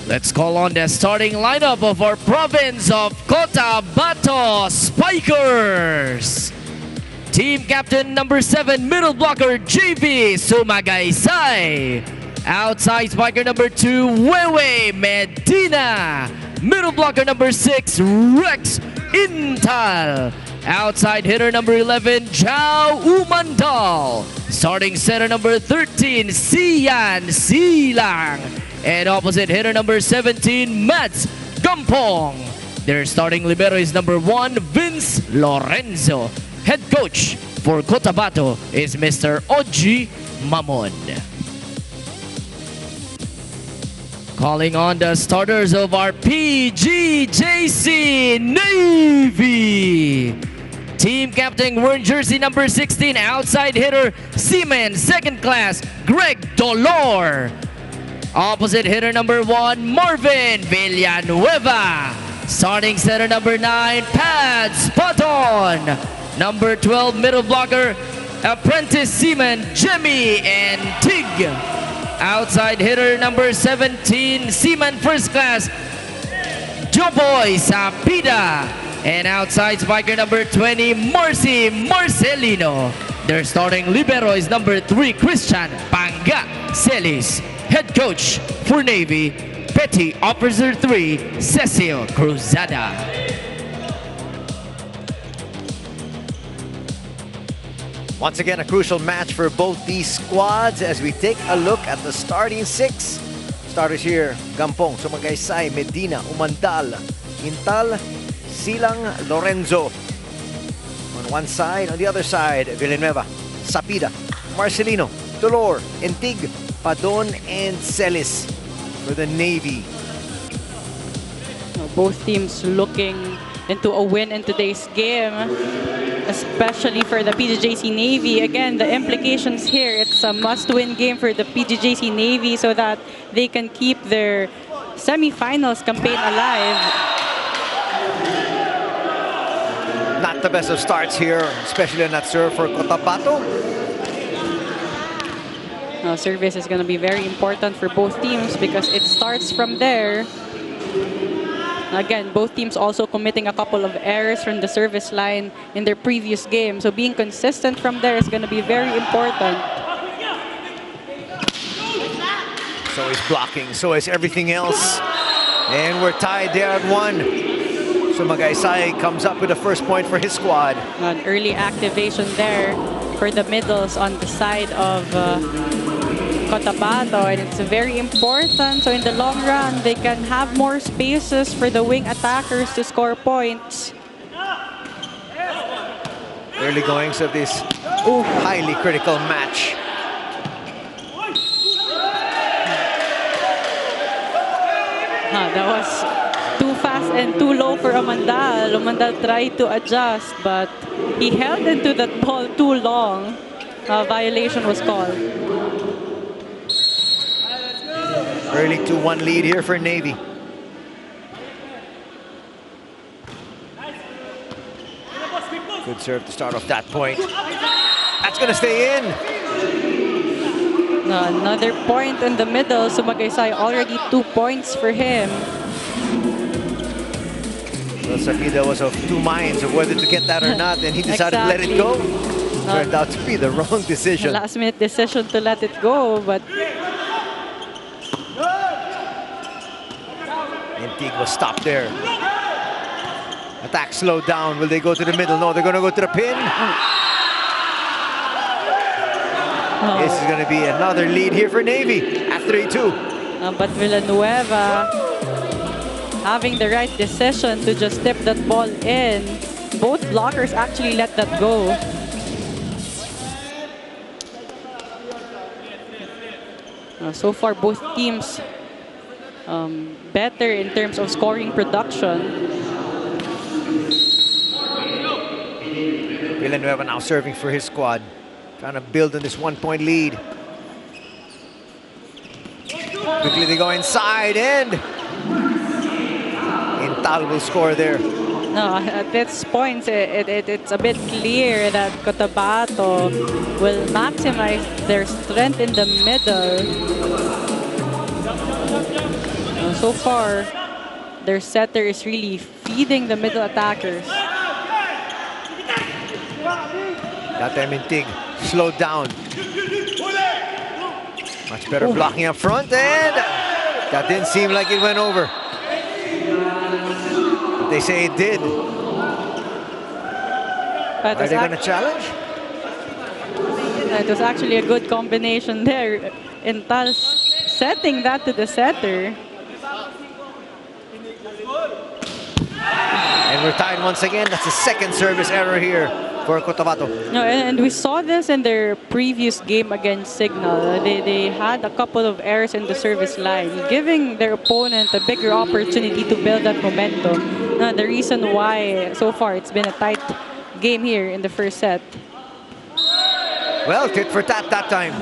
Let's call on the starting lineup of our province of Cotabato Spikers. Team captain number 7, middle blocker JV Sumagaysay. Outside spiker number 2, Wewe Medina. Middle blocker number 6, Rex Intal. Outside hitter number 11, Jao Umandal. Starting center number 13, Sian Silang. And opposite hitter number 17, Mats Gampong. Their starting libero is number 1, Vince Lorenzo. Head coach for Cotabato is Mr. Oji Mamon. Calling on the starters of our PGJC Navy. Team captain wearing jersey number 16, outside hitter Seaman, second class, Greg Dolor. Opposite hitter number 1, Marvin Villanueva. Starting center number 9, Pat Spotton. Number 12, middle blocker, apprentice seaman Jemmy and Tig. Outside hitter number 17, seaman first class, Joboy Sapida. And outside spiker number 20, Marcy Marcelino. Their starting libero is number 3, Christian Panga Celis. Head coach for Navy, Petty Officer 3, Cecil Cruzada. Once again, a crucial match for both these squads as we take a look at the starting 6. Starters here, Gampong, Sumagaysay, Medina, Umandal, Intal, Silang, Lorenzo. On one side, on the other side, Villanueva, Sapida, Marcelino, Dolor, Entig, Padon, and Celis for the Navy. Both teams looking into a win in today's game, especially for the PGJC Navy. Again, the implications here, it's a must-win game for the PGJC Navy so that they can keep their semifinals campaign alive. Not the best of starts here, especially on that serve for Cotabato. Service is going to be very important for both teams because it starts from there. Again, both teams also committing a couple of errors from the service line in their previous game. So being consistent from there is going to be very important. So is blocking, so is everything else. And we're tied there at 1. Sumagaysay comes up with the first point for his squad. An early activation there for the middles on the side of Cotabato, and it's very important. So in the long run, they can have more spaces for the wing attackers to score points. Early goings of this highly critical match. That was too fast and too low for Umandal. Umandal tried to adjust, but he held into that ball too long. Violation was called. Early 2-1 lead here for Navy. Good serve to start off that point. That's going to stay in. Another point in the middle. Sumagaysay already 2 points for him. Well, Sapida was of two minds of whether to get that or not, and he decided to let it go. Turned out to be the wrong decision. Last-minute decision to let it go, but Entig was stopped there. Attack slowed down. Will they go to the middle? No, they're going to go to the pin. This is going to be another lead here for Navy at 3-2. But Villanueva having the right decision to just tip that ball in. Both blockers actually let that go. So far, both teams better in terms of scoring production. Villanueva now serving for his squad, trying to build on this 1-point lead. Quickly they go inside, and Intal will score there. No, at this point, it's a bit clear that Cotabato will maximize their strength in the middle. So far, their setter is really feeding the middle attackers. That time Intig slowed down. Much better blocking up front, and that didn't seem like it went over. But they say it did. Are they going to challenge? It was actually a good combination there. Intal setting that to the setter. And we're tied once again. That's the second service error here for Cotabato. No, and we saw this in their previous game against Signal. They had a couple of errors in the service line, giving their opponent a bigger opportunity to build that momentum. The reason why so far it's been a tight game here in the first set. Well, tit for tat that time.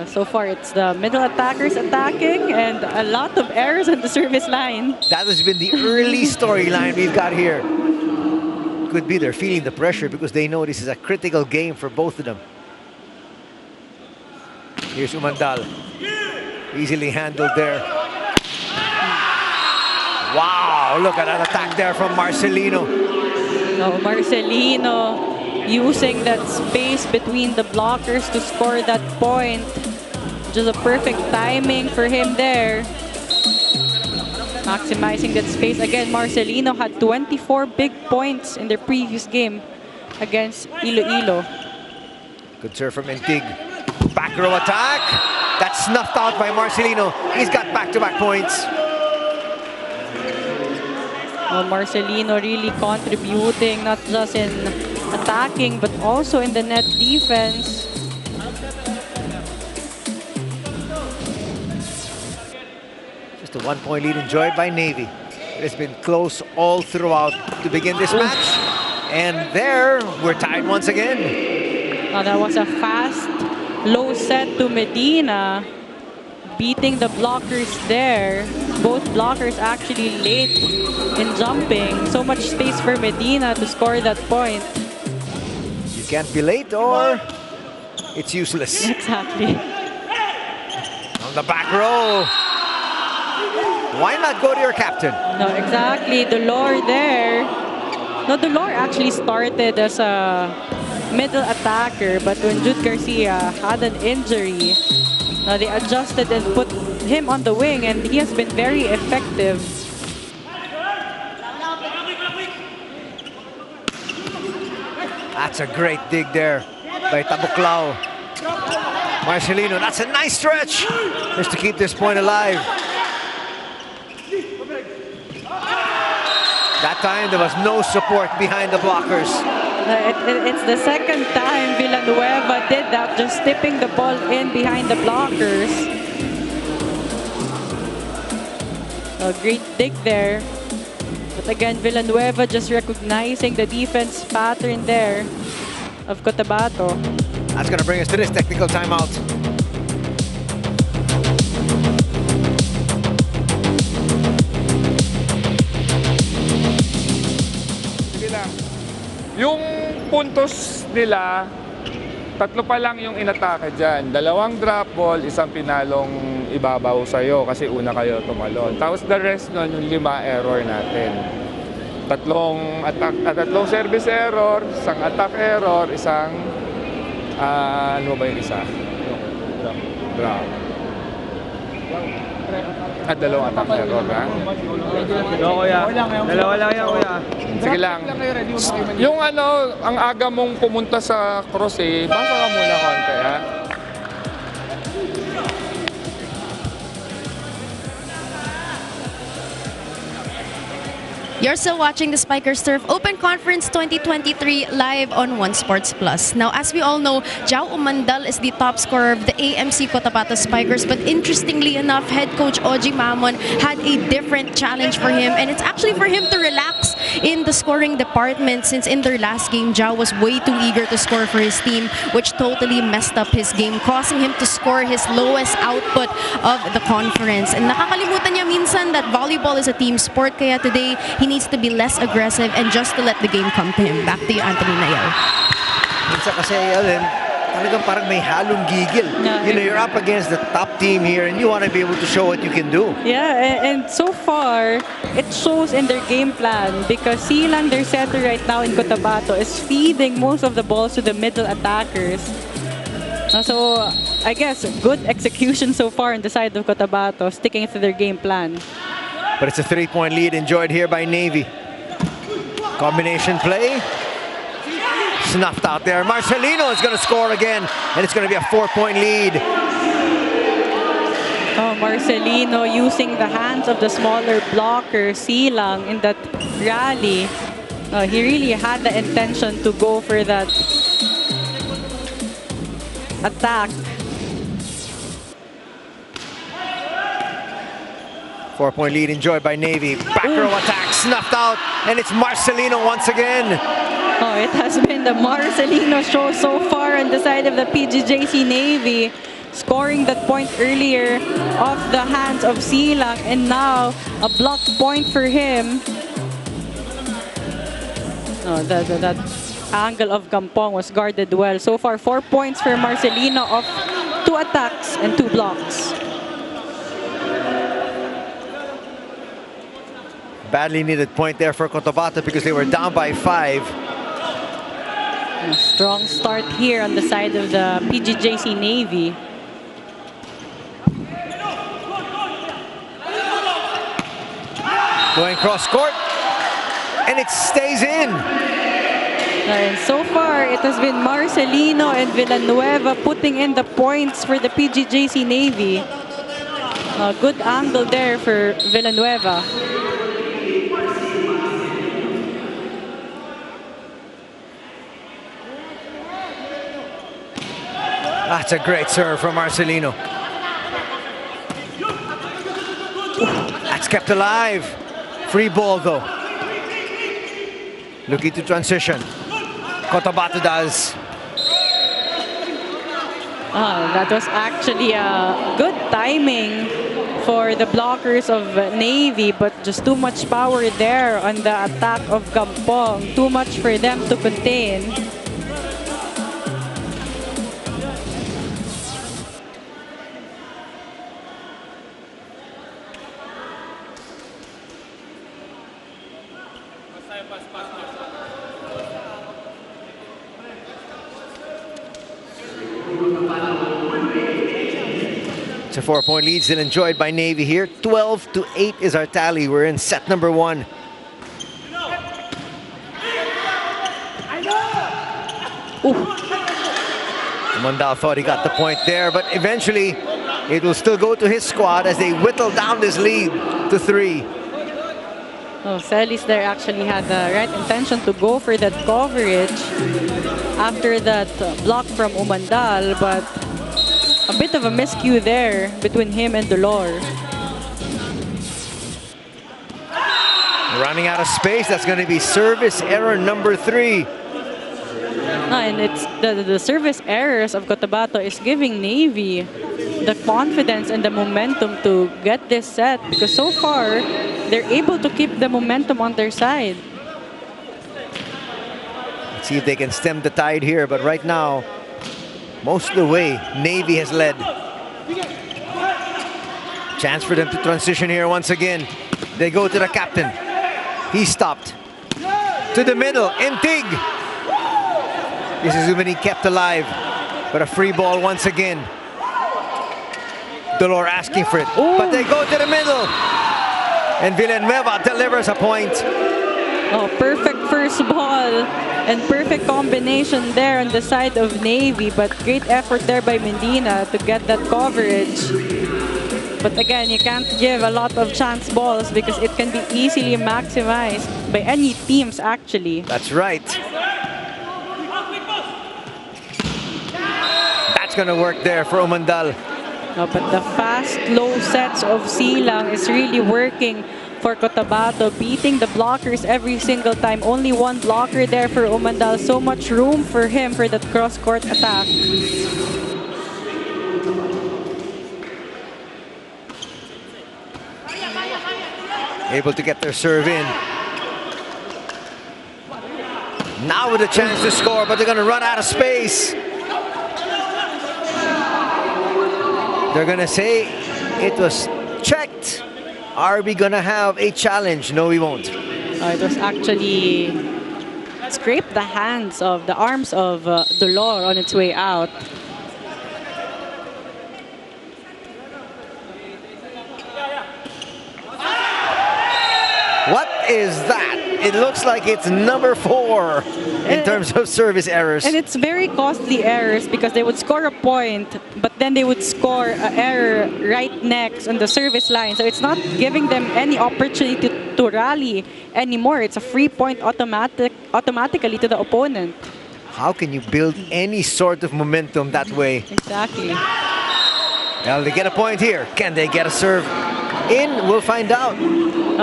So far, it's the middle attackers attacking and a lot of errors on the service line. That has been the early storyline we've got here. Could be they're feeling the pressure because they know this is a critical game for both of them. Here's Umandal. Easily handled there. Wow, look at that attack there from Marcelino. No, Marcelino using that space between the blockers to score that point. Just a perfect timing for him there. Maximizing that space. Again, Marcelino had 24 big points in their previous game against Iloilo. Good serve from Intig. Back row attack. That's snuffed out by Marcelino. He's got back-to-back points. Well, Marcelino really contributing not just in attacking but also in the net defense. Just a 1-point lead enjoyed by Navy. It has been close all throughout to begin this match. And there, we're tied once again. Oh, that was a fast, low set to Medina. Beating the blockers there. Both blockers actually late in jumping. So much space for Medina to score that point. You can't be late or it's useless. Exactly. On the back row. Why not go to your captain? No, exactly. Dolor there. No, Dolor actually started as a middle attacker, but when Jude Garcia had an injury, they adjusted and put him on the wing, and he has been very effective. That's a great dig there by Tabuklao. Marcelino, that's a nice stretch just to keep this point alive. That time there was no support behind the blockers. It's the second time Villanueva did that, just tipping the ball in behind the blockers. A great dig there. But again, Villanueva just recognizing the defense pattern there of Cotabato. That's going to bring us to this technical timeout. Yung puntos nila, tatlo pa lang yung inatake dyan. 2 drop ball, 1 pinalong ibabaw sa'yo kasi una kayo tumalon. Tapos the rest nun, yung 5 error natin. 3 service error, 1 attack error, 1, ano ba yung isa? Drop. At 2 attack error, ha? No, kuya. 2 lang yan, kuya. Sige lang. Yung ano, ang aga mong pumunta sa cross basa ka muna konti, ha? You're still watching the Spikers Turf Open Conference 2023 live on One Sports Plus. Now, as we all know, Jao Umandal is the top scorer of the AMC-COTABATO Spikers, but interestingly enough, head coach Oji Mamon had a different challenge for him, and it's actually for him to relax in the scoring department, since in their last game, Jao was way too eager to score for his team, which totally messed up his game, causing him to score his lowest output of the conference. And nakakalimutan niya minsan that volleyball is a team sport, kaya today, he needs to be less aggressive and just to let the game come to him. Back to you, Anthony Nayel. Minsan kasi, Alin, talagang parang may halong gigil. Yeah, You know, you're up against the top team here and you want to be able to show what you can do. Yeah, and so far, it shows in their game plan because Silang, their setter right now in Cotabato, is feeding most of the balls to the middle attackers. So, I guess, good execution so far on the side of Cotabato, sticking to their game plan. But it's a 3-point lead enjoyed here by Navy. Combination play. Snuffed out there. Marcelino is going to score again, and it's going to be a 4-point lead. Oh, Marcelino using the hands of the smaller blocker, Silang, in that rally. He really had the intention to go for that attack. 4-point lead enjoyed by Navy. Back row attack snuffed out, and it's Marcelino once again. Oh, it has been the Marcelino show so far on the side of the PGJC Navy, scoring that point earlier off the hands of Silang, and now a block point for him. Oh, that angle of Gampong was guarded well. So far, 4 points for Marcelino off 2 attacks and 2 blocks. Badly needed point there for Cotabato because they were down by 5. A strong start here on the side of the PGJC Navy. Going cross court, and it stays in. And so far, it has been Marcelino and Villanueva putting in the points for the PGJC Navy. A good angle there for Villanueva. That's a great serve from Marcelino. That's kept alive. Free ball though. Looking to transition. Cotabato does. That was actually a good timing for the blockers of Navy, but just too much power there on the attack of Gampong. Too much for them to contain. It's a 4-point lead still enjoyed by Navy here. 12-8 is our tally. We're in set number 1. Mandal thought he got the point there, but eventually it will still go to his squad as they whittle down this lead to 3. Oh, Celis there actually had the right intention to go for that coverage after that block from Umandal, but a bit of a miscue there between him and Dolor. Running out of space, that's going to be service error number 3. And it's the service errors of Cotabato is giving Navy the confidence and the momentum to get this set, because so far they're able to keep the momentum on their side. Let's see if they can stem the tide here, but right now, most of the way, Navy has led. Chance for them to transition here once again. They go to the captain. He stopped. To the middle, Intig. This is when he kept alive. But a free ball once again. Dolor asking for it. Ooh. But they go to the middle. And Villanueva delivers a point. Oh, perfect first ball and perfect combination there on the side of Navy, but great effort there by Medina to get that coverage. But again, you can't give a lot of chance balls because it can be easily maximized by any teams actually. That's right. That's gonna work there for Umandal. But the fast, low sets of Silang is really working for Cotabato, beating the blockers every single time. Only one blocker there for Umandal. So much room for him for that cross-court attack. Able to get their serve in. Now with a chance to score, but they're going to run out of space. They're gonna say it was checked. Are we gonna have a challenge? No, we won't. It was actually scraped the arms of Dolor on its way out. What is that? It looks like it's number 4 in terms of service errors. And it's very costly errors because they would score a point, but then they would score an error right next on the service line. So it's not giving them any opportunity to rally anymore. It's a free point automatically to the opponent. How can you build any sort of momentum that way? Exactly. Well, they get a point here. Can they get a serve in? We'll find out.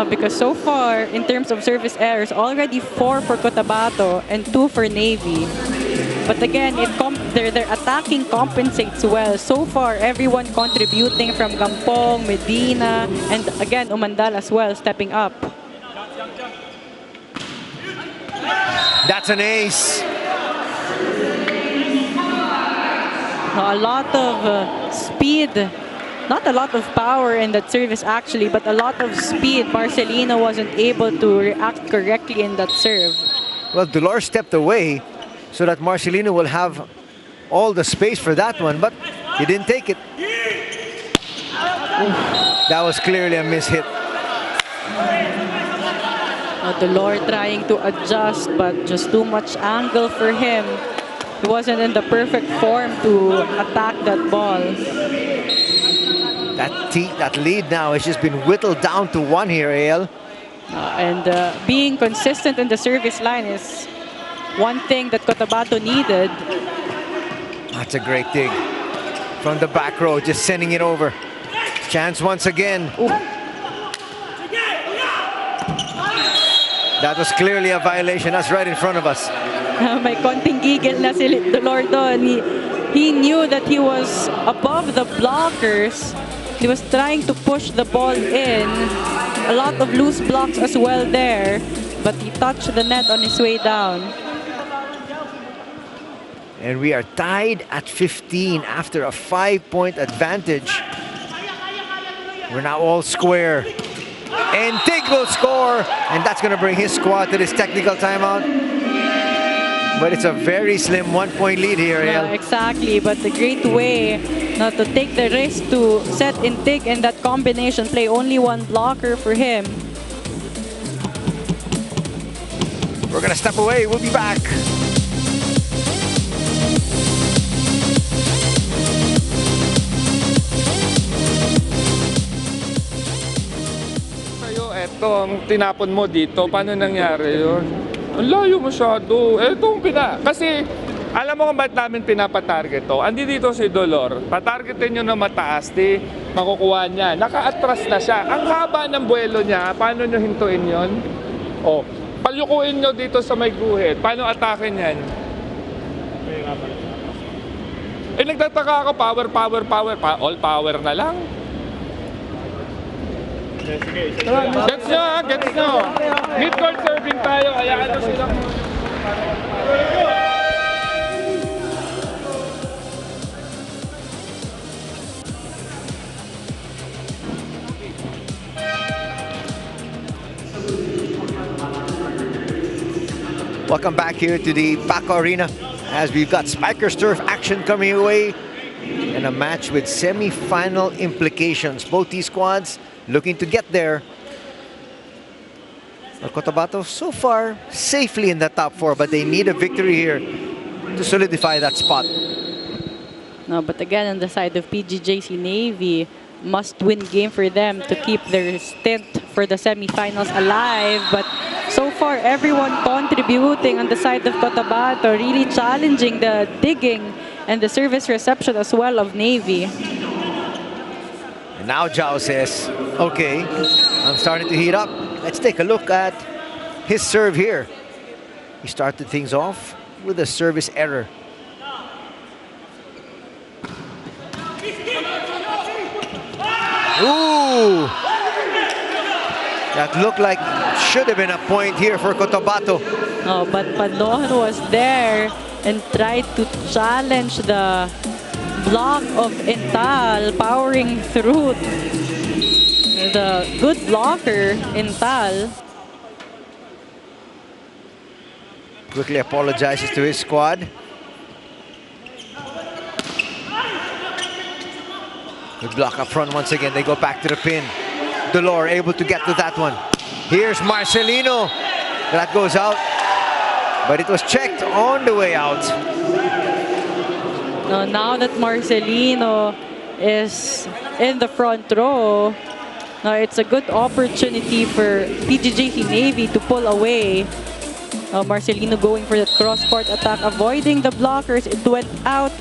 Because so far, in terms of service errors, already 4 for Cotabato and 2 for Navy. But again, their attacking compensates well. So far, everyone contributing from Gampong, Medina, and again, Umandal as well, stepping up. That's an ace. A lot of speed. Not a lot of power in that service actually, but a lot of speed. Marcelino wasn't able to react correctly in that serve. Well, Dolor stepped away so that Marcelino will have all the space for that one, but he didn't take it. That was clearly a mishit. Dolor trying to adjust, but just too much angle for him. He wasn't in the perfect form to attack that ball. That lead now has just been whittled down to 1 here, AL. And being consistent in the service line is one thing that Cotabato needed. That's a great dig. From the back row, just sending it over. Chance once again. Ooh. That was clearly a violation. That's right in front of us. May konting gigil na si Dolor doon. He knew that he was above the blockers. He was trying to push the ball in. A lot of loose blocks as well there. But he touched the net on his way down. And we are tied at 15 after a 5-point advantage. We're now all square. And Tig will score. And that's going to bring his squad to this technical timeout. But it's a very slim 1-point lead here, Yeah, AL. exactly. But a great way not to take the risk to set in Tig in that combination play. Only one blocker for him. We're going to step away. We'll be back. Sa'yo, etong tinapon mo dito, paano nangyari yun? Ang layo masyado. Kasi, alam mo kung ba't namin pinapatarget to? Andi dito si Dolor. Patargetin nyo na mataas, di makukuha niya. Naka-atras na siya. Ang haba ng buwelo niya, paano nyo hintuin yon? O, palyukuin nyo dito sa may guhit. Paano atakin yan? Nagtataka ako, power. All power na lang. Gets nyo, gets nyo. Mid-court serving tayo. Hayaan nyo silang... Welcome back here to the Paco Arena as we've got Spikers Turf action coming away and a match with semi-final implications. Both these squads looking to get there. Well, Cotabato so far safely in the top 4, but they need a victory here to solidify that spot. No, but again, on the side of PGJC Navy, must-win game for them to keep their stint for the semifinals alive. But so far, everyone contributing on the side of Cotabato, really challenging the digging and the service reception as well of Navy. And now Zhao says, okay, I'm starting to heat up. Let's take a look at his serve here. He started things off with a service error. Ooh! That looked like should have been a point here for Cotabato. Oh, but Padon was there and tried to challenge the block of Intal powering through the good blocker Intal. Quickly apologizes to his squad. Good block up front once again. They go back to the pin. Dolor able to get to that one. Here's Marcelino. That goes out. But it was checked on the way out. Now that Marcelino is in the front row, it's a good opportunity for PGJC Navy to pull away. Marcelino going for that cross-court attack, avoiding the blockers. It went out,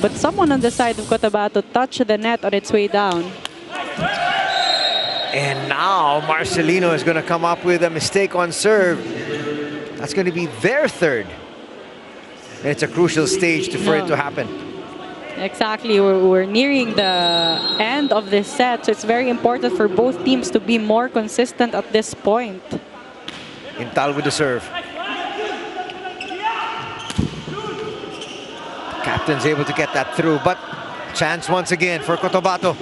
but someone on the side of Cotabato touched the net on its way down. And now Marcelino is going to come up with a mistake on serve. That's going to be their third. And it's a crucial stage for it to happen. Exactly. We're nearing the end of this set, so it's very important for both teams to be more consistent at this point. Intal with the serve. Captain's able to get that through, but chance once again for Cotabato.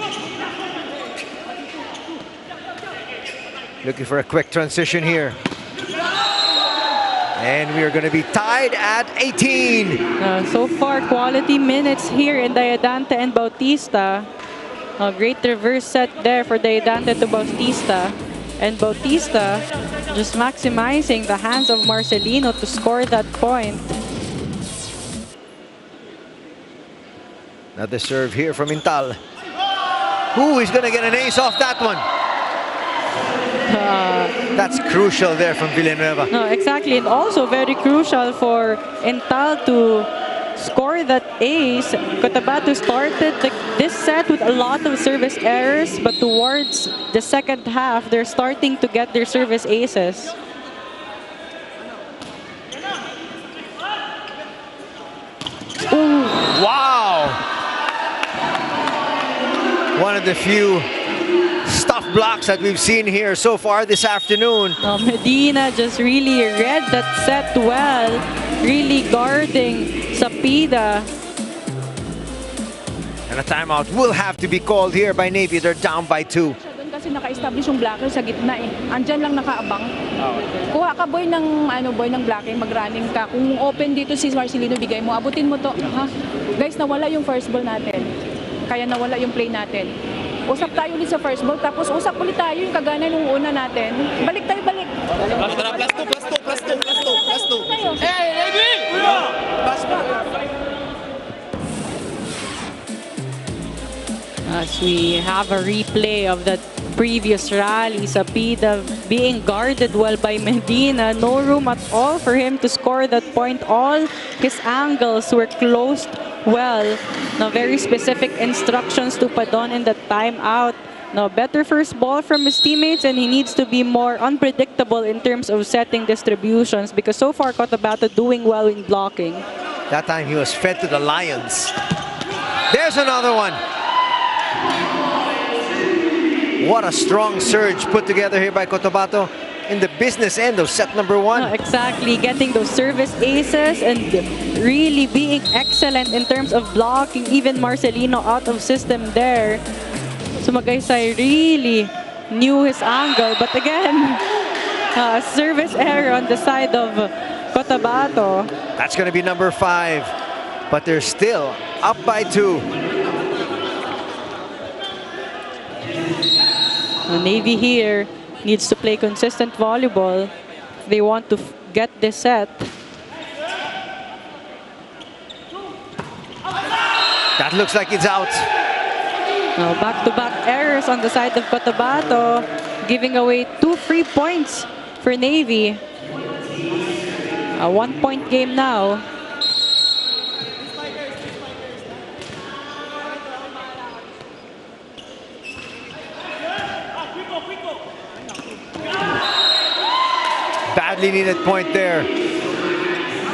Looking for a quick transition here. And we are going to be tied at 18. So far, quality minutes here in Diadante and Bautista. A great reverse set there for Diadante to Bautista. And Bautista just maximizing the hands of Marcelino to score that point. Another serve here from Intal. Who is going to get an ace off that one? That's crucial there from Villanueva. No, exactly, and also very crucial for Intal to score that ace. Cotabato started this set with a lot of service errors, but towards the second half, they're starting to get their service aces. Ooh. Wow! One of the few stuff blocks that we've seen here so far this afternoon. Medina just really read that set well, really guarding Sapida. And a timeout will have to be called here by Navy. They're down by 2. Doon kasi naka-establish yung blocker sa gitna eh. Andyan lang nakaabang. Kuha ka boy ng blocking, mag-running ka. Kung open dito si Marcelino, bigay mo, abutin mo to. Ha? Guys, nawala yung first ball natin. Kaya nawala yung play natin. Usap tayo ulit sa first ball, tapos usap ulit tayo yung kagana nung una natin. Balik tayo, balik. Plus 2. Hey, Edwin! As we have a replay of that previous rally, Sapida being guarded well by Medina. No room at all for him to score that point. All his angles were closed well. Now, very specific instructions to Padon in the timeout. Now, better first ball from his teammates, and he needs to be more unpredictable in terms of setting distributions, because so far Cotabato doing well in blocking. That time he was fed to the Lions. There's another one. What a strong surge put together here by Cotabato in the business end of set number 1. No, exactly, getting those service aces and really being excellent in terms of blocking. Even Marcelino out of system there. So Magaysay really knew his angle, but again, service error on the side of Cotabato. That's going to be number 5, but they're still up by 2. Navy here needs to play consistent volleyball. They want to get this set. That looks like it's out. Now, back-to-back errors on the side of Cotabato, giving away 2 free points for Navy. A 1-point game now. Badly needed point there.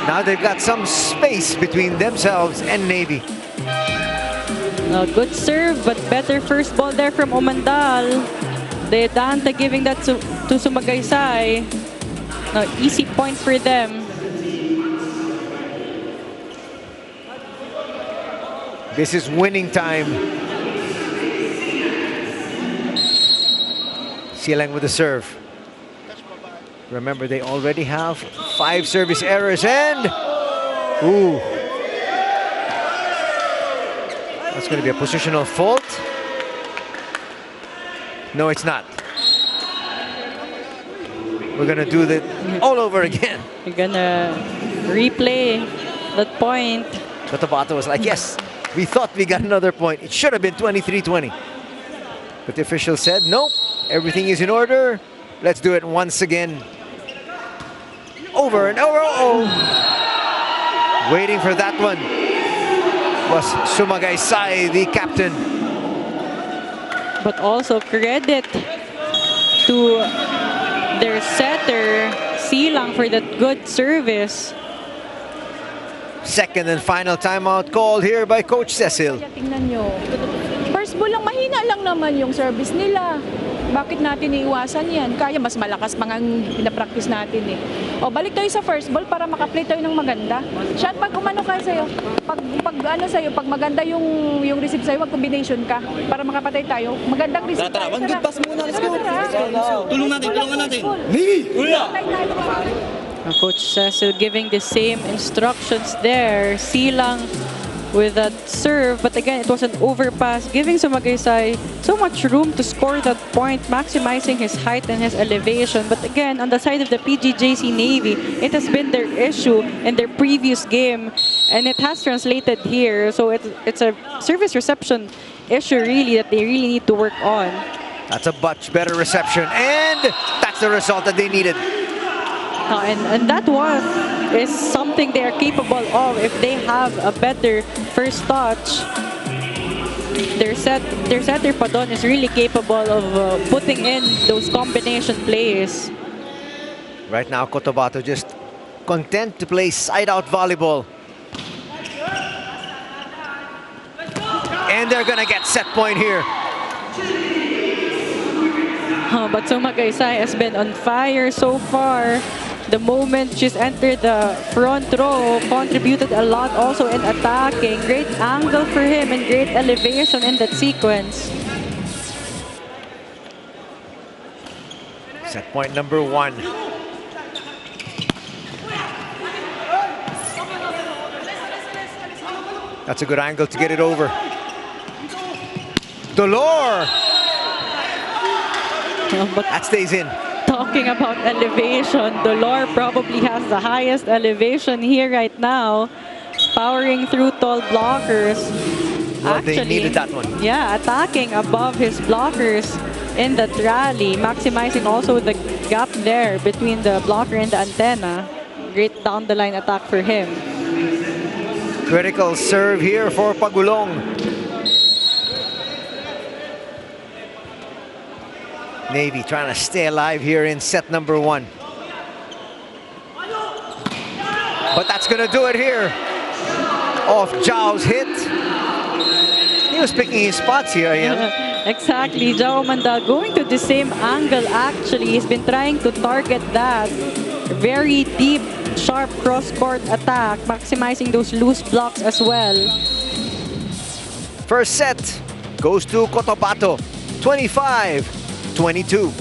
Now they've got some space between themselves and Navy. Good serve, but better first ball there from Umandal. Diadante giving that to Sumagaysay. Easy point for them. This is winning time. Silang with the serve. Remember, they already have 5 service errors and... Ooh. That's going to be a positional fault. No, it's not. We're going to do that all over again. We're gonna replay that point. Cotabato was like, yes, we thought we got another point. It should have been 23-20. But the official said, nope, everything is in order. Let's do it once again. Over and over. Oh. Waiting for that one was Sumagay Sai, the captain. But also credit to their setter, Silang, for that good service. Second and final timeout called here by Coach Cecil. Tingnan nyo. First ball lang, mahina lang naman yung service nila. Bakit natin iiwasan yan? Kaya mas malakas pa nga ang pinapractice natin eh. O balik tayo sa first ball para makaplay tayo ng maganda. Shot, pag umano ka sa'yo, pag maganda yung receive sa'yo, mag-combination ka para makapatay tayo. Magandang receive tayo. One good pass muna, let's go. Tulungan natin. Coach Cecil giving the same instructions there. Silang with that serve, but again, it was an overpass, giving Sumagaysay so much room to score that point, maximizing his height and his elevation. But again, on the side of the PGJC Navy, it has been their issue in their previous game, and it has translated here. So it's a service reception issue, really, that they really need to work on. That's a much better reception, and that's the result that they needed. And that is something they are capable of if they have a better first touch. Their setter Padon is really capable of putting in those combination plays. Right now, Cotabato just content to play side-out volleyball. And they're gonna get set point here. But Sumagaysay has been on fire so far. The moment she's entered the front row, contributed a lot also in attacking. Great angle for him and great elevation in that sequence. Set point number 1. That's a good angle to get it over. Dolor! But that stays in. Talking about elevation, Dolor probably has the highest elevation here right now, powering through tall blockers. Well, they needed that one. Yeah, attacking above his blockers in that rally, maximizing also the gap there between the blocker and the antenna. Great down-the-line attack for him. Critical serve here for Pagulong. Navy trying to stay alive here in set number 1. But that's going to do it here. Off Zhao's hit. He was picking his spots here, Ian. Exactly. Zhao Mandal going to the same angle actually. He's been trying to target that. Very deep, sharp cross-court attack, maximizing those loose blocks as well. First set goes to Cotabato, 25-22.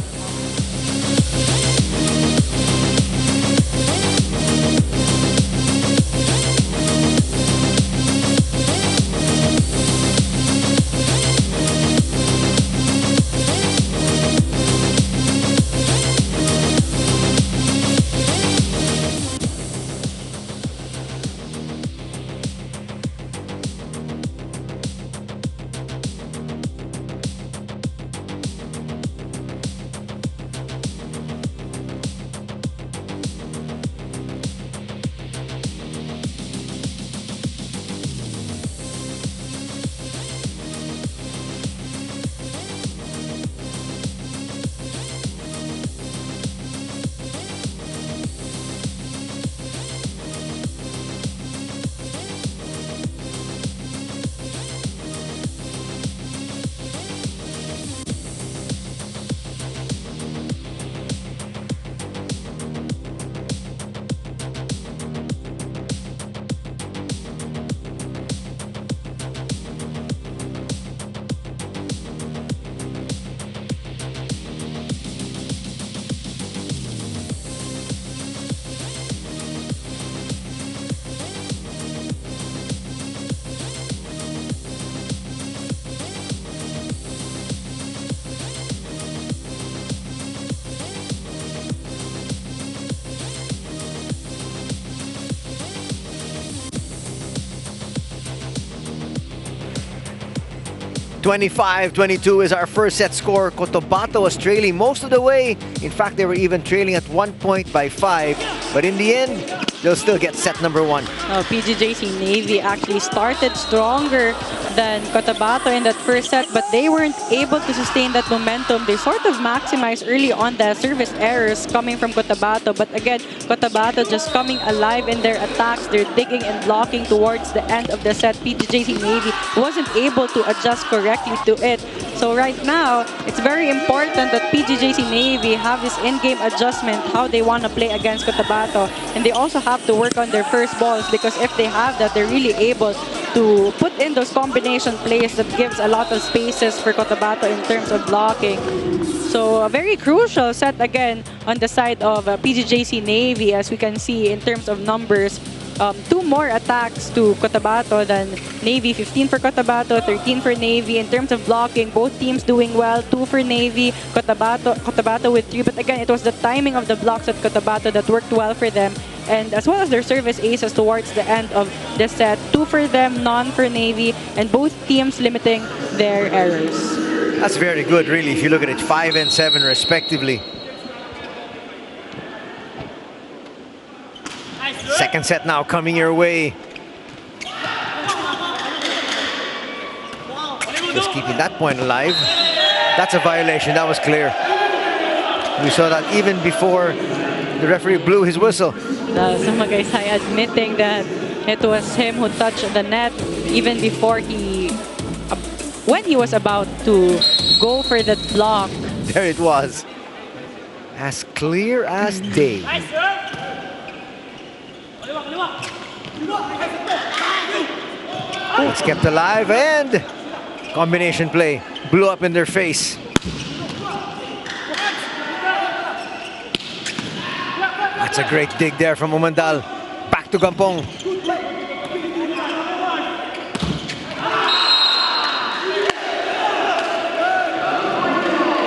25-22 is our first set score. Cotabato was trailing most of the way. In fact, they were even trailing at 1 point by 5. But in the end, they'll still get set number 1. PGJC Navy actually started stronger than Cotabato in that first set, but they weren't able to sustain that momentum. They sort of maximized early on the service errors coming from Cotabato, but again, Cotabato just coming alive in their attacks. They're digging and blocking towards the end of the set. PGJC Navy wasn't able to adjust correctly to it. So right now, it's very important that PGJC Navy have this in-game adjustment, how they want to play against Cotabato. And they also have to work on their first balls, because if they have that, they're really able to put in those combination plays that gives a lot of spaces for Cotabato in terms of blocking. So a very crucial set again on the side of PGJC Navy, as we can see in terms of numbers. 2 more attacks to Cotabato than Navy. 15 for Cotabato, 13 for Navy. In terms of blocking, both teams doing well. 2 for Navy, Cotabato with 3. But again, it was the timing of the blocks at Cotabato that worked well for them. And as well as their service aces towards the end of the set. 2 for them, none for Navy. And both teams limiting their errors. That's very good, really, if you look at it. 5 and 7 respectively. Second set now coming your way. Just keeping that point alive. That's a violation, that was clear. We saw that even before the referee blew his whistle. Sumagaysay admitting that it was him who touched the net even before when he was about to go for that block. There it was. As clear as day. It's kept alive, and combination play blew up in their face. That's a great dig there from Umandal. Back to Gampong.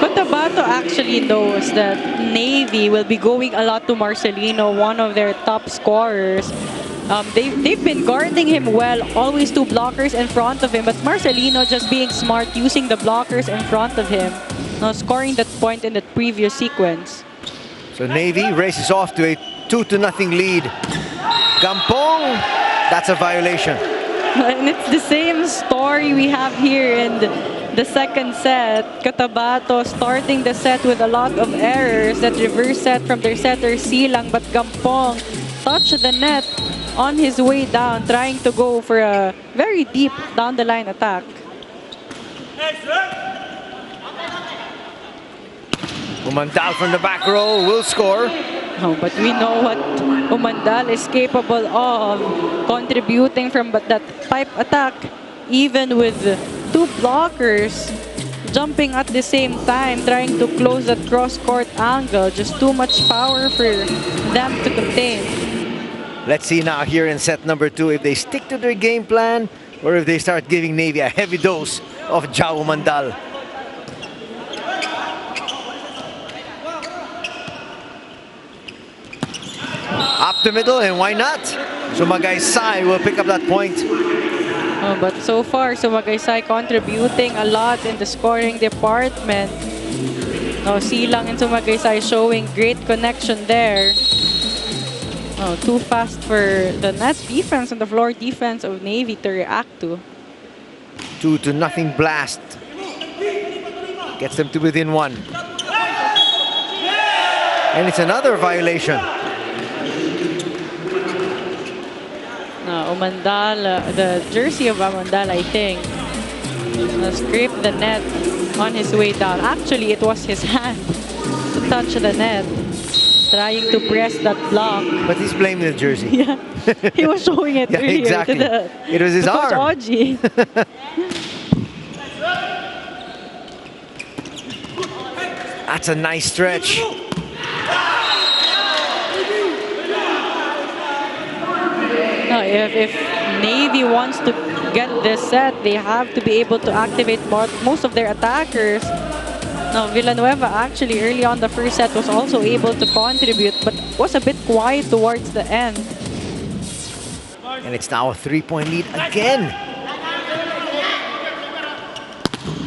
Cotabato actually knows that Navy will be going a lot to Marcelino, one of their top scorers. They've been guarding him well, always 2 blockers in front of him, but Marcelino just being smart, using the blockers in front of him, scoring that point in the previous sequence. So Navy races off to a 2-0 lead. Gampong, that's a violation. And it's the same story we have here in the second set. Cotabato starting the set with a lot of errors, that reverse set from their setter Silang, but Gampong touched the net on his way down, trying to go for a very deep down the line attack. Umandal from the back row will score. Oh, but we know what Umandal is capable of, contributing from that pipe attack, even with 2 blockers jumping at the same time, trying to close that cross-court angle. Just too much power for them to contain. Let's see now here in set number 2 if they stick to their game plan or if they start giving Navy a heavy dose of Jao Umandal. Up the middle, and why not? Sumagaysay will pick up that point. Oh, but so far, Sumagaysay contributing a lot in the scoring department. Silang and Sumagaysay showing great connection there. Too fast for the net defense and the floor defense of Navy to react to. 2-0 blast. Gets them to within 1. And it's another violation. Umandal, the jersey of Umandal, I think, scraped the net on his way down. Actually, it was his hand to touch the net, trying to press that block. But he's blaming the jersey. Yeah, he was showing it earlier exactly. to it was his Coach arm. Oji. That's a nice stretch. If Navy wants to get this set, they have to be able to activate most of their attackers. Villanueva actually early on the first set was also able to contribute, but was a bit quiet towards the end. And it's now a 3-point lead again.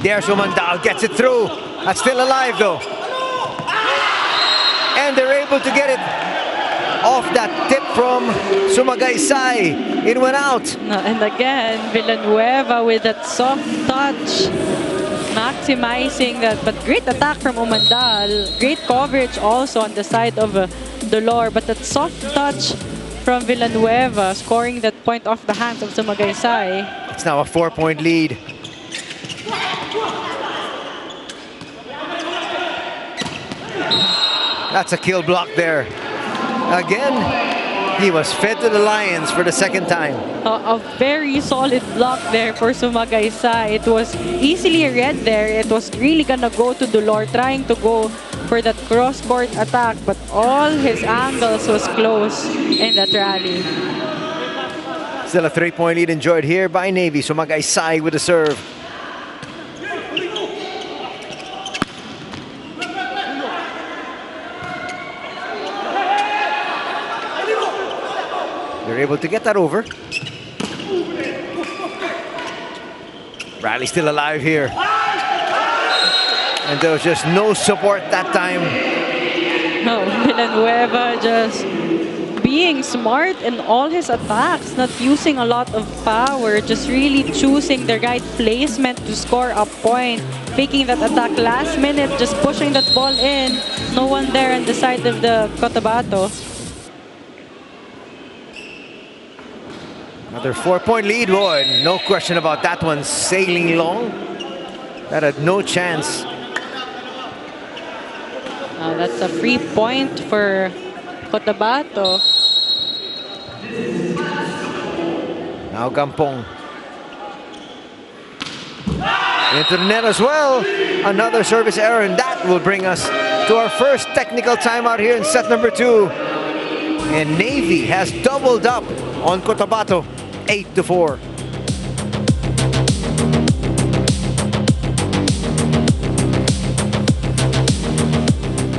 There's Umandal, gets it through. That's still alive though. And they're able to get it off that tip from Sumagaysay. It went out. And again, Villanueva with that soft touch, maximizing that. But great attack from Umandal. Great coverage also on the side of Dolor. But that soft touch from Villanueva, scoring that point off the hands of Sumagaysay. It's now a 4-point lead. That's a kill block there. Again, he was fed to the Lions for the second time. A very solid block there for Sumagaysay. It was easily read there. It was really gonna go to Dolor, trying to go for that cross-court attack, but all his angles was close in that rally. Still a 3-point lead enjoyed here by Navy. Sumagaysay with the serve. They're able to get that over. Rally still alive here. And there was just no support that time. No, Villanueva just being smart in all his attacks, not using a lot of power, just really choosing the right placement to score a point, faking that attack last minute, just pushing that ball in. No one there on the side of the Cotabato. Another 4-point lead, boy. No question about that one. Sailing long. That had no chance. That's a free point for Cotabato. Now Gampong. Into the net as well. Another service error, and that will bring us to our first technical timeout here in set number 2. And Navy has doubled up on Cotabato, 8-4.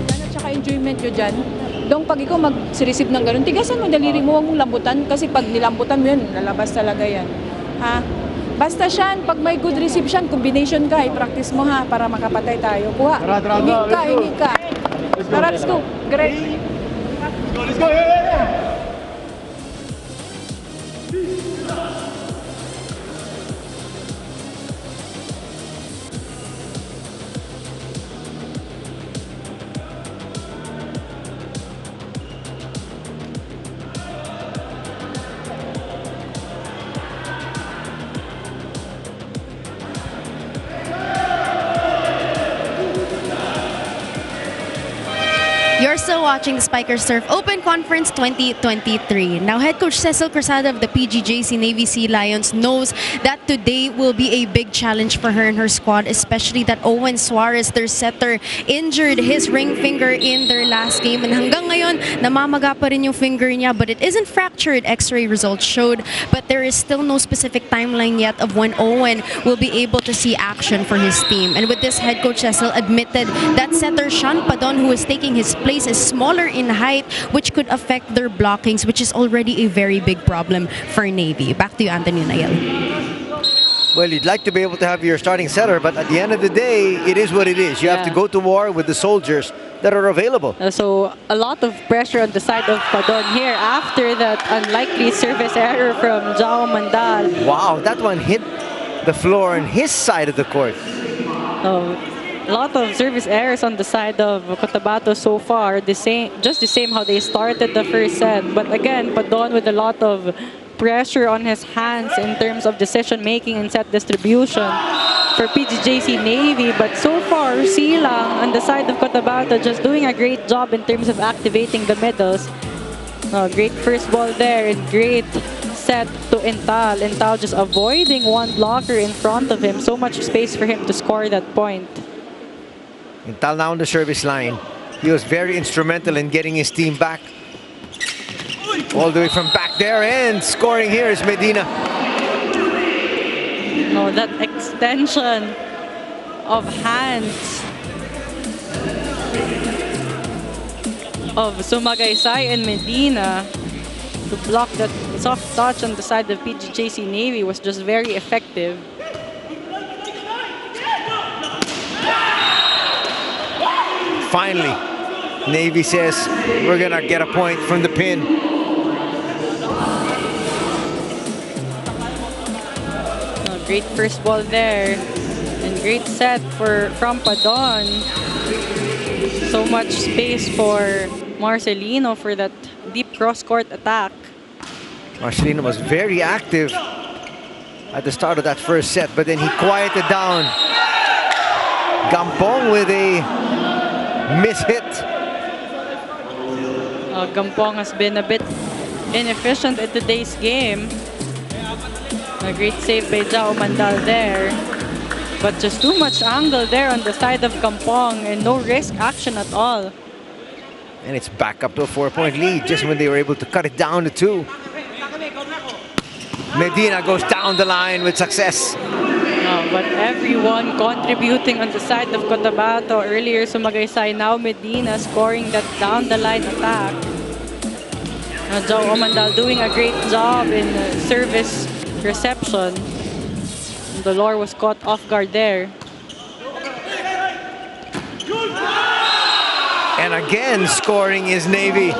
At saka enjoyment nyo dyan. Dong pag ikaw mag-receive ng ganun, tigasan mo daliri mo, huwag mong lambutan. Kasi pag nilambutan mo yun, lalabas talaga yan. Ha? Basta siyan, pag may good reception, combination ka, i-practice mo ha, para makapatay tayo. Kuha, hingi ka. Tara, let's go. Great. Let's go, yeah. You're still watching the Spiker Surf Open Conference 2023. Now, head coach Cecil Cruzada of the PGJC Navy Sea Lions knows that today will be a big challenge for her and her squad, especially that Owen Suarez, their setter, injured his ring finger in their last game. And hanggang ngayon, namamaga pa rin yung finger niya, but it isn't fractured, X-ray results showed. But there is still no specific timeline yet of when Owen will be able to see action for his team. And with this, head coach Cecil admitted that setter Sean Padon, who is taking his place, is smaller in height, which could affect their blockings, which is already a very big problem for Navy. Back to you, Anthony Nayel. Well, you'd like to be able to have your starting setter, but at the end of the day, it is what it is. You have to go to war with the soldiers that are available. So a lot of pressure on the side of Padon here after that unlikely service error from Jao Mandal. Wow, that one hit the floor on his side of the court. A lot of service errors on the side of Cotabato so far. Just the same how they started the first set. But again, Padon with a lot of pressure on his hands in terms of decision making and set distribution for PGJC Navy. But so far, Silang on the side of Cotabato just doing a great job in terms of activating the middles. Great first ball there and great set to Intal. Intal just avoiding one blocker in front of him. So much space for him to score that point. Intal now on the service line. He was very instrumental in getting his team back. All the way from back there, and scoring here is Medina. That extension of hands of Sumagaysay and Medina to block that soft touch on the side of PGJC Navy was just very effective. finally, Navy says, we're gonna get a point from the pin. Great first ball there. And great set from Padon. So much space for Marcelino for that deep cross-court attack. Marcelino was very active at the start of that first set, but then he quieted down Gampong with a miss-hit. Gampong has been a bit inefficient in today's game. A great save by Jao Mandal there. But just too much angle there on the side of Gampong and no risk action at all. And it's back up to a 4-point lead just when they were able to cut it down to 2. Medina goes down the line with success. But everyone contributing on the side of Cotabato. Earlier Sumagaysay, now Medina scoring that down the line attack. Jao Omandal doing a great job in service reception. Dolor was caught off guard there. And again, scoring is Navy.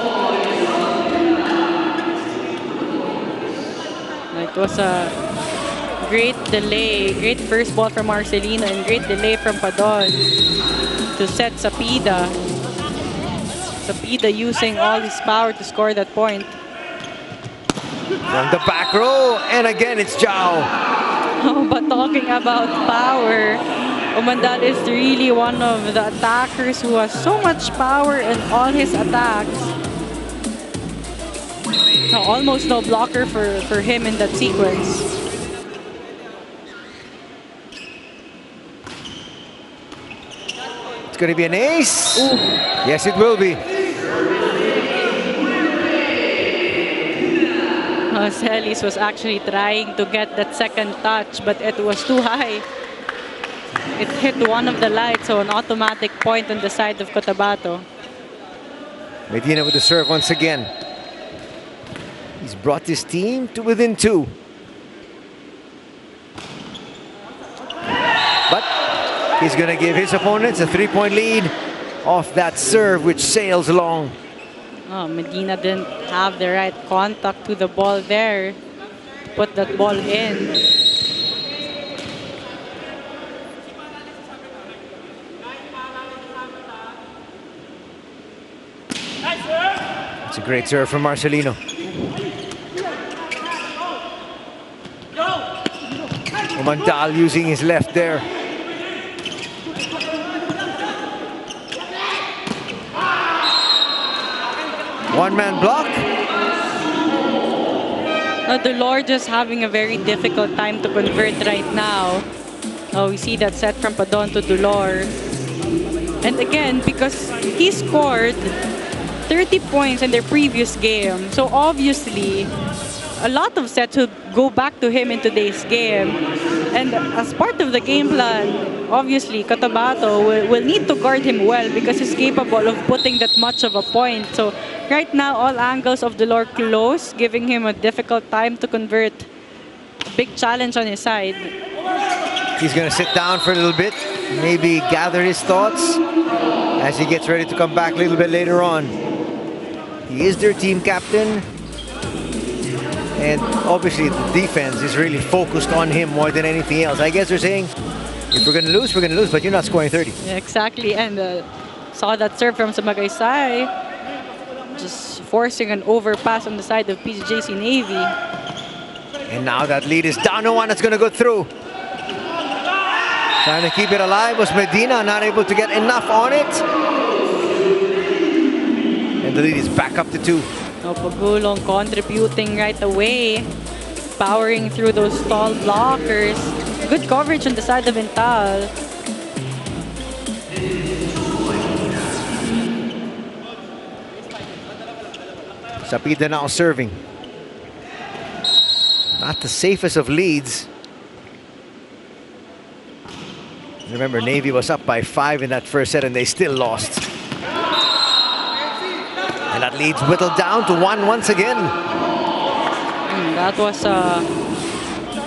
It was a great delay, great first ball from Marcelino and great delay from Padon to set Sapida. Sapida using all his power to score that point. From the back row, and again it's Jao. But talking about power, Umandal is really one of the attackers who has so much power in all his attacks. Almost no blocker for him in that sequence. It's going to be an ace. Ooh. Yes, it will be. Celis was actually trying to get that second touch, but it was too high. It hit one of the lights, so an automatic point on the side of Cotabato. Medina with the serve once again. He's brought his team to within 2. But he's going to give his opponents a 3-point lead off that serve, which sails along. Medina didn't have the right contact to the ball there. Put that ball in. It's a great serve from Marcelino. Umandal using his left there. One-man block. Dolor just having a very difficult time to convert right now. We see that set from Padon to Dolor. And again, because he scored 30 points in their previous game, so obviously a lot of sets would go back to him in today's game. And as part of the game plan, obviously Cotabato will need to guard him well because he's capable of putting that much of a point. So right now, all angles of Dolor close, giving him a difficult time to convert. Big challenge on his side. He's going to sit down for a little bit, maybe gather his thoughts as he gets ready to come back a little bit later on. He is their team captain. And obviously the defense is really focused on him more than anything else. I guess they're saying, if we're going to lose, but you're not scoring 30. Yeah, exactly, and saw that serve from Sumagaysay. Just forcing an overpass on the side of PGJC Navy. And now that lead is down. No one that's going to go through. Trying to keep it alive was Medina, not able to get enough on it. And the lead is back up to 2. Pagulong contributing right away. Powering through those tall blockers. Good coverage on the side of Intal. Sapida now serving. Not the safest of leads. Remember, Navy was up by 5 in that first set and they still lost. And that lead's whittled down to 1 once again. That was a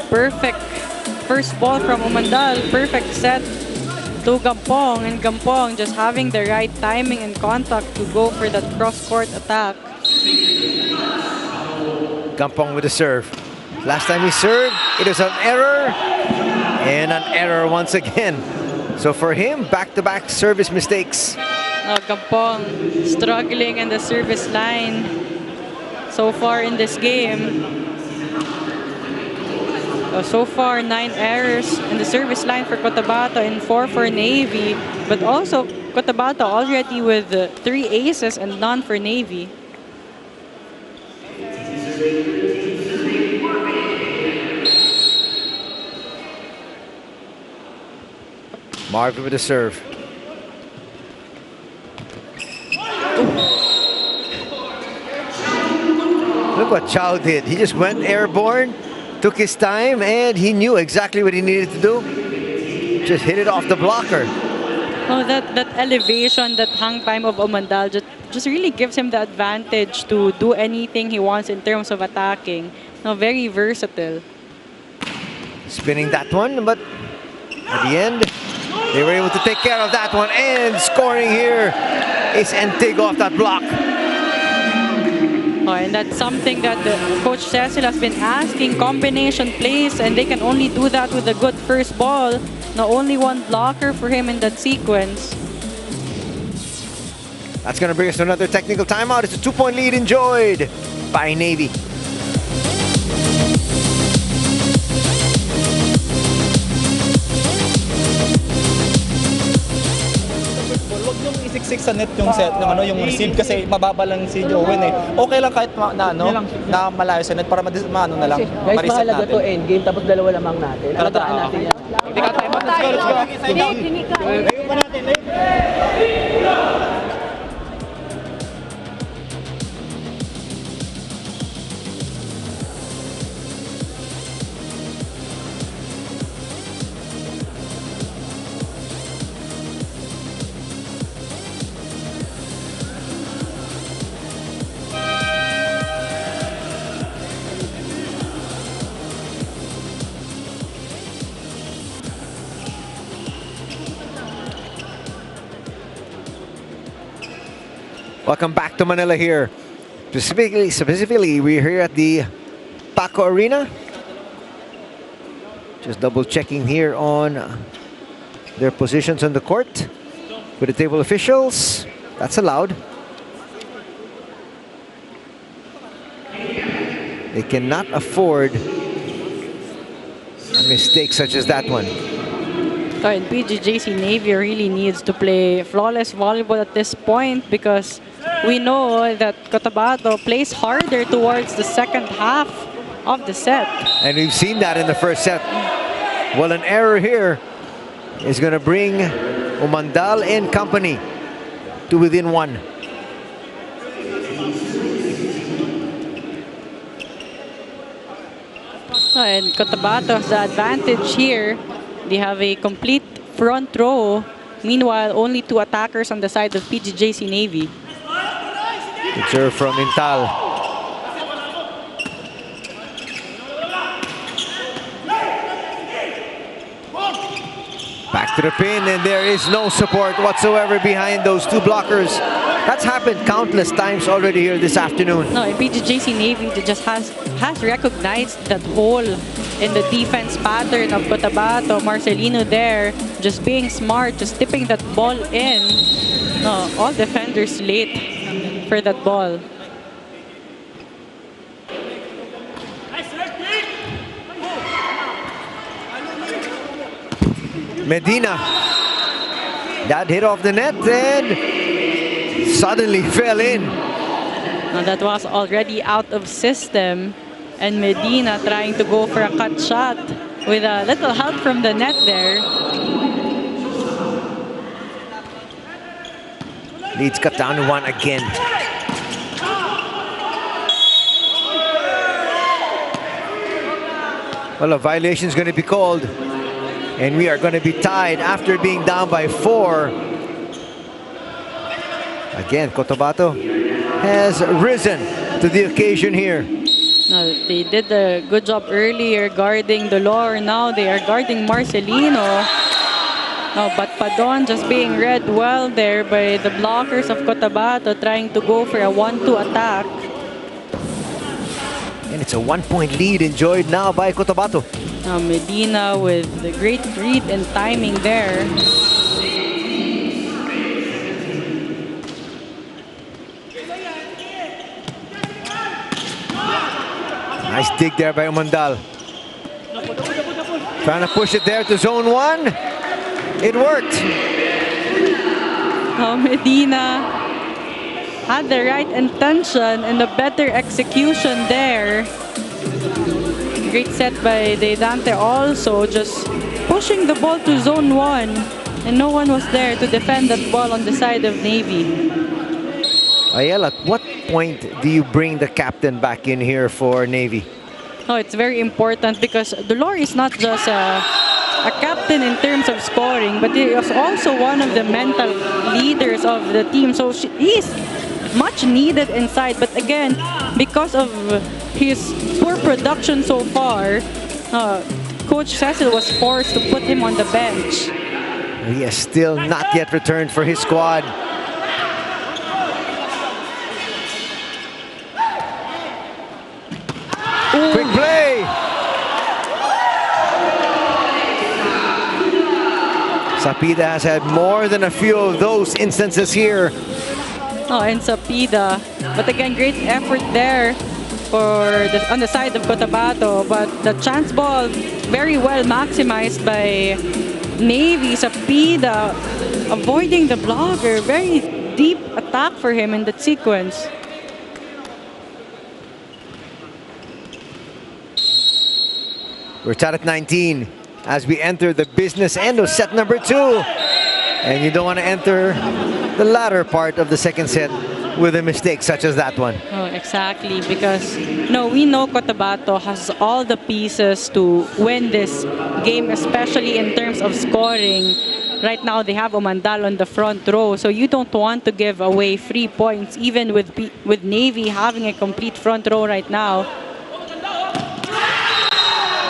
perfect first ball from Umandal. Perfect set. to Gampong, and Gampong just having the right timing and contact to go for that cross-court attack. Gampong with the serve. Last time he served, it was an error. And an error once again. So for him, back-to-back service mistakes. Gampong struggling in the service line so far in this game. So far, 9 errors in the service line for Cotabato and 4 for Navy. But also, Cotabato already with 3 aces and none for Navy. Marvin with the serve. Look what Chow did. He just went airborne, took his time, and he knew exactly what he needed to do. Just hit it off the blocker. Oh, that elevation, that hang time of Umandal just really gives him the advantage to do anything he wants in terms of attacking. No, very versatile. Spinning that one, but at the end, they were able to take care of that one, and scoring here is Entig off that block. Oh, and that's something that Coach Cecil has been asking, combination plays, and they can only do that with a good first ball. Now only one blocker for him in that sequence. That's going to bring us to another technical timeout. It's a 2-point lead enjoyed by Navy. Isiksik sa net yung set, yung receive kasi mababa lang si Jowen eh. Okay lang kahit na malayo sa net para maano na lang. Guys, mahalaga to end game tapos dalawa lamang natin. Alagaan natin yan. Hindi ka tayo. Let's go, let's go. Layo pa natin. Welcome back to Manila here. Specifically, we're here at the Paco Arena. Just double checking here on their positions on the court with the table officials. That's allowed. They cannot afford a mistake such as that one. And PGJC Navy really needs to play flawless volleyball at this point because we know that Cotabato plays harder towards the second half of the set. And we've seen that in the first set. Well, an error here is going to bring Umandal and company to within 1. And Cotabato has the advantage here. They have a complete front row. Meanwhile, only 2 attackers on the side of PGJC Navy. Good serve from Intal. Back to the pin, and there is no support whatsoever behind those 2 blockers. That's happened countless times already here this afternoon. No, and PGJC Navy just has recognized that hole in the defense pattern of Cotabato. Marcelino there, just being smart, just tipping that ball in. No, all defenders late for that ball. Medina. That hit off the net and suddenly fell in. Now that was already out of system. And Medina trying to go for a cut shot with a little help from the net there. Leads cut down to 1 again. Well, a violation is going to be called. And we are going to be tied after being down by 4. Again, Cotabato has risen to the occasion here. No, they did a good job earlier guarding Dolor. Now they are guarding Marcelino. No, but Padon just being read well there by the blockers of Cotabato, trying to go for a 1-2 attack. And it's a 1-point lead enjoyed now by Cotabato. Now Medina with the great read and timing there. Nice dig there by Umandal. Trying to push it there to zone 1. It worked. Oh, Medina had the right intention and a better execution there. Great set by Deidante also, just pushing the ball to zone 1, and no one was there to defend that ball on the side of Navy. Ayel, at what point do you bring the captain back in here for Navy? Oh, it's very important because Dolor is not just a captain in terms of scoring, but he is also one of the mental leaders of the team. So he is much needed inside. But again, because of his poor production so far, Coach Cecil was forced to put him on the bench. He has still not yet returned for his squad. Quick play! Sapida has had more than a few of those instances here. Oh, and Sapida. But again, great effort there on the side of Cotabato. But the chance ball very well maximized by Navy. Sapida avoiding the blocker. Very deep attack for him in that sequence. We're tied at 19 as we enter the business end of set number 2. And you don't want to enter the latter part of the second set with a mistake such as that one. Oh, exactly, because we know Cotabato has all the pieces to win this game, especially in terms of scoring. Right now, they have Umandal on the front row, so you don't want to give away free points, even with Navy having a complete front row right now.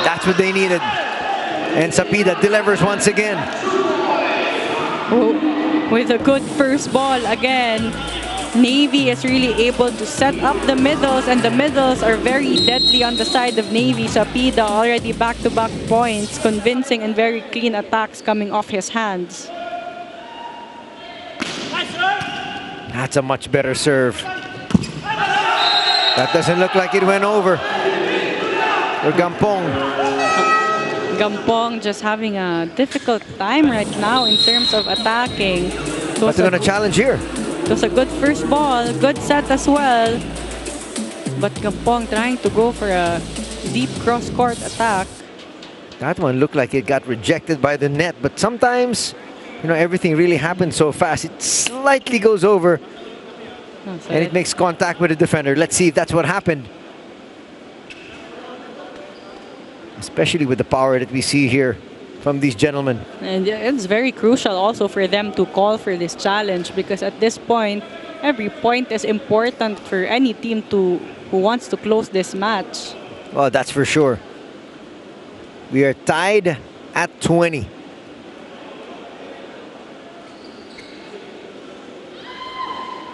That's what they needed. And Sapida delivers once again. Oh, with a good first ball again. Navy is really able to set up the middles, and the middles are very deadly on the side of Navy. Sapida already back-to-back points, convincing and very clean attacks coming off his hands. That's a much better serve. That doesn't look like it went over. For Gampong. Gampong just having a difficult time right now in terms of attacking. But they're going to challenge here. It was a good first ball, good set as well. But Gampong trying to go for a deep cross-court attack. That one looked like it got rejected by the net. But sometimes, everything really happens so fast. It slightly goes over. And it makes contact with the defender. Let's see if that's what happened. Especially with the power that we see here from these gentlemen. And it's very crucial also for them to call for this challenge, because at this point, every point is important for any team who wants to close this match. Well, that's for sure. We are tied at 20.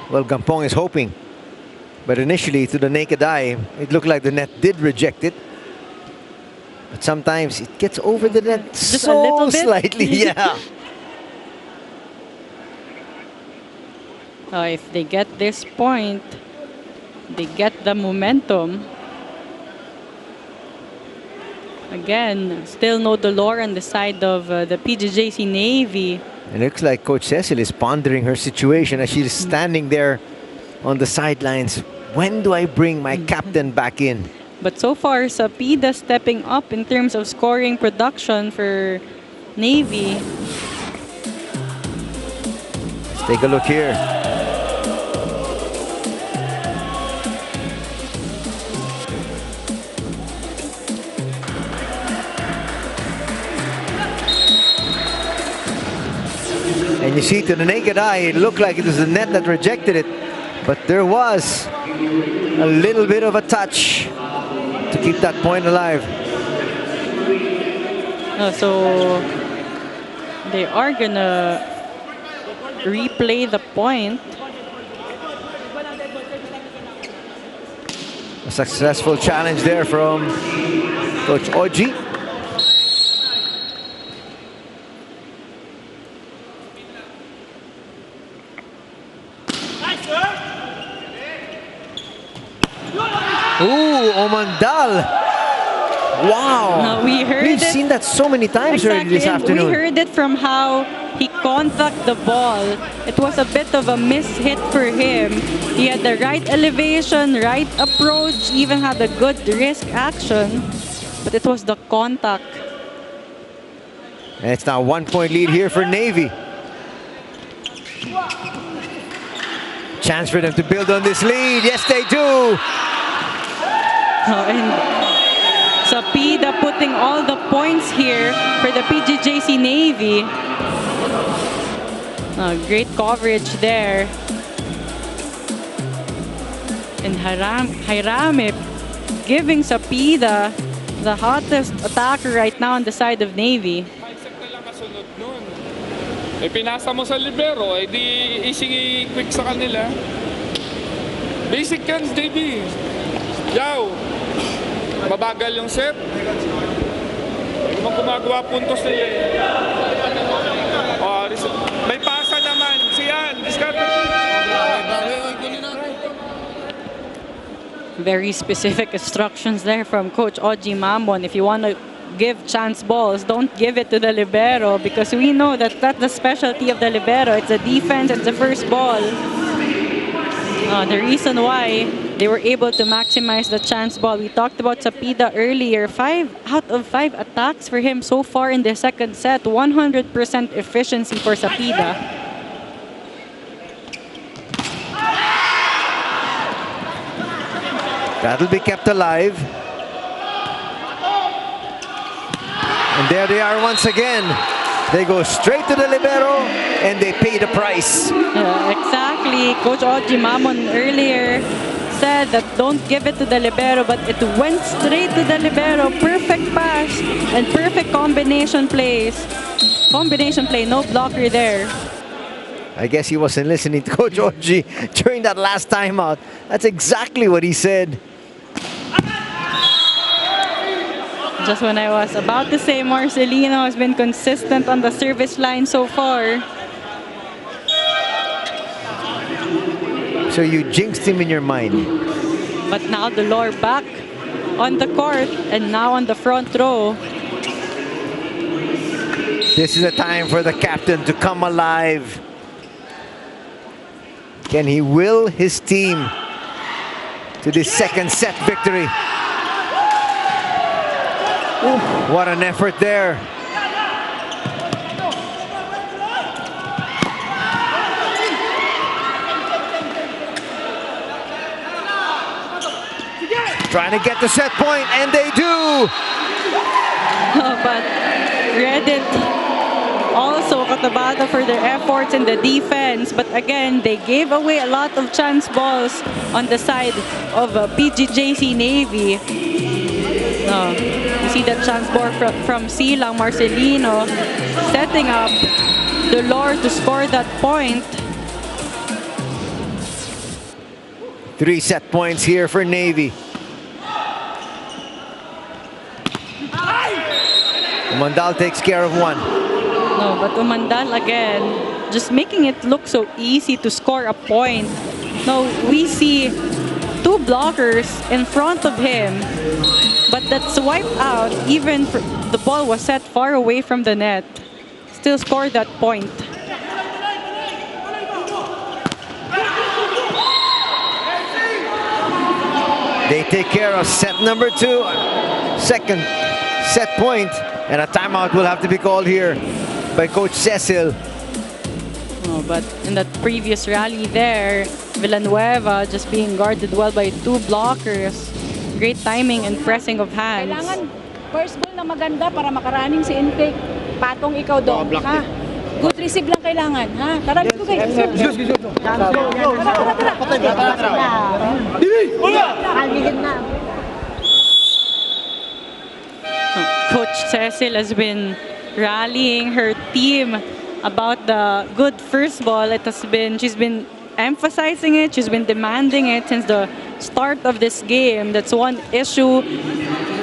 Well, Gampong is hoping. But initially, to the naked eye, it looked like the net did reject it. But sometimes it gets over the net just so a little bit. slightly, yeah. If they get this point, they get the momentum. Again, still no Dolor on the side of the PGJC Navy. It looks like Coach Cecil is pondering her situation as she's standing there on the sidelines. When do I bring my captain back in? But so far, Sapida stepping up in terms of scoring production for Navy. Let's take a look here. And you see, to the naked eye, it looked like it was the net that rejected it. But there was a little bit of a touch to keep that point alive. So They are gonna replay the point. A successful challenge there from Coach Oji. Ooh, Omandal. Wow. We heard We've it. seen that so many times already this and afternoon. we heard it from how he contacted the ball. It was a bit of a miss hit for him. He had the right elevation, right approach, even had a good wrist action, but it was the contact. And it's now 1-point lead here for Navy. Chance for them to build on this lead. Yes, they do. And Sapida putting all the points here for the PGJC Navy. Great coverage there. And Jairame giving Sapida the hottest attacker right now on the side of Navy. Pinasa mo sa libero, di easy quick sa kanila. Basic yan, Davey. Yaw. Mabagal yung set. Kung gumagawa puntos nila. May pasa naman. Siyan. Very specific instructions there from Coach Oji Mamon. If you want to give chance balls, don't give it to the libero, because we know that that's the specialty of the libero. It's the defense, it's the first ball. The reason why they were able to maximize the chance ball. We talked about Sapida earlier. 5 out of 5 attacks for him so far in the second set. 100% efficiency for Sapida. That'll be kept alive. And there they are once again. They go straight to the libero and they pay the price. Exactly. Coach Oji Mamon earlier said that don't give it to the libero, but it went straight to the libero. Perfect pass and perfect combination plays. Combination play, no blocker there. I guess he wasn't listening to Coach Oji during that last timeout. That's exactly what he said. Just when I was about to say Marcelino has been consistent on the service line so far. So you jinxed him in your mind. But now the Delor back on the court and now on the front row. This is a time for the captain to come alive. Can he will his team to this second set victory? Ooh, what an effort there. Trying to get the set point, and they do. But credit also Cotabato for their efforts in the defense. But again, they gave away a lot of chance balls on the side of PGJC Navy. You see that chance ball from Silang Marcelino setting up Delor to score that point. 3 set points here for Navy. Umandal takes care of one. No, but Umandal again, just making it look so easy to score a point. No, we see 2 blockers in front of him, but that swipe out, even the ball was set far away from the net, still scored that point. They take care of set number 2, second set point, and a timeout will have to be called here by Coach Cecil. Oh, but in that previous rally there, Villanueva just being guarded well by 2 blockers. Great timing and pressing of hands. Kailangan first ball na maganda para makarunning si intake. Patong ikaw doon, ha? Good receive lang kailangan, ha? Tara, dito kayo. Coach Cecil has been rallying her team about the good first ball. She's been emphasizing it, she's been demanding it since the start of this game. That's one issue,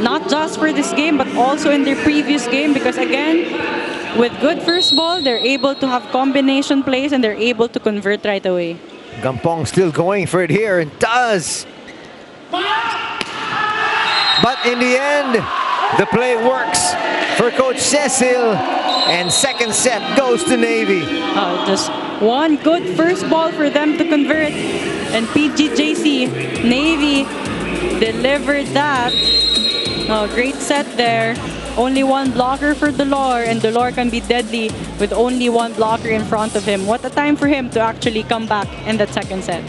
not just for this game, but also in their previous game, because again, with good first ball, they're able to have combination plays and they're able to convert right away. Gampong still going for it here and does. But in the end, the play works for Coach Cecil, and second set goes to Navy. Just one good first ball for them to convert, and PGJC Navy delivered that. Great set there. Only one blocker for Dolor, and Dolor can be deadly with only one blocker in front of him. What a time for him to actually come back in that second set.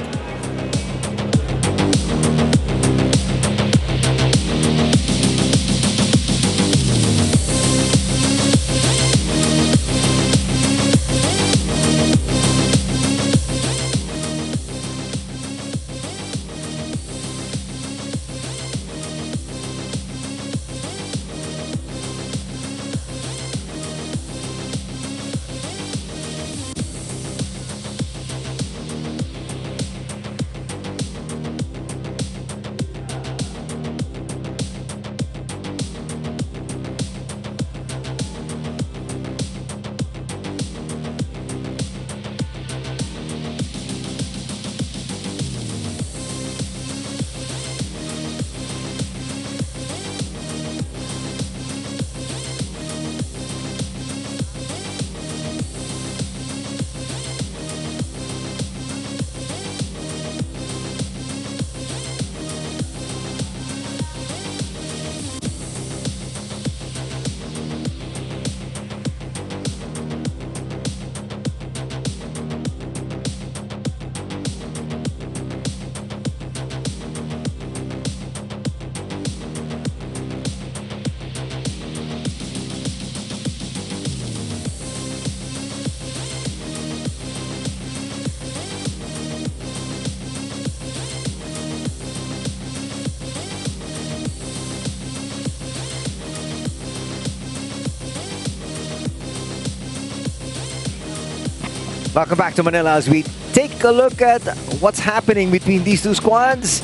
Welcome back to Manila as we take a look at what's happening between these two squads.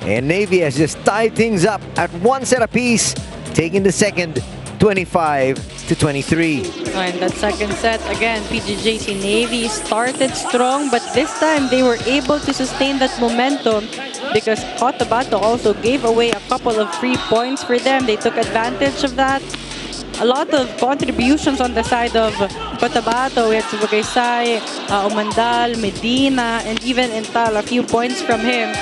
And Navy has just tied things up at one set apiece, taking the second 25-23. In that second set, again, PGJC Navy started strong, but this time they were able to sustain that momentum because Cotabato also gave away a couple of free points for them. They took advantage of that. A lot of contributions on the side of Cotabato. We had PGJC, Umandal, Medina, and even Intal, a few points from him.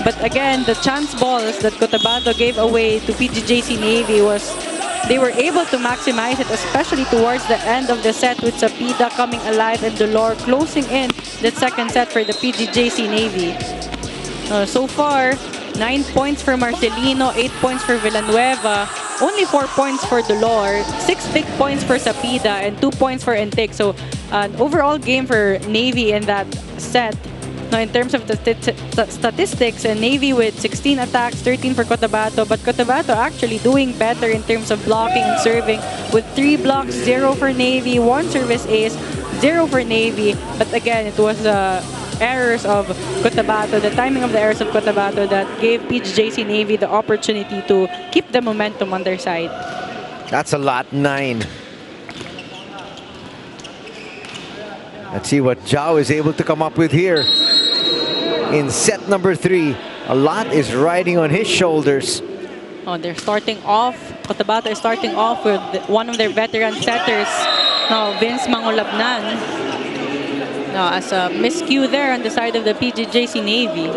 But again, the chance balls that Cotabato gave away to PGJC Navy they were able to maximize it, especially towards the end of the set with Sapida coming alive and Dolor closing in that second set for the PGJC Navy. So far, 9 points for Marcelino, 8 points for Villanueva, only 4 points for Dolor, 6 big points for Sapida, and 2 points for Entic. So an overall game for Navy in that set. Now, in terms of the statistics, Navy with 16 attacks, 13 for Cotabato, but Cotabato actually doing better in terms of blocking and serving with 3 blocks, 0 for Navy, 1 service ace, 0 for Navy. But again, it was errors of Cotabato, the timing of the errors of Cotabato that gave PGJC Navy the opportunity to keep the momentum on their side. That's a lot, 9. Let's see what Zhao is able to come up with here in set number 3. A lot is riding on his shoulders. They're starting off. Cotabato is starting off with one of their veteran setters, Vince Mangolabnan. As a miscue there on the side of the PGJC Navy.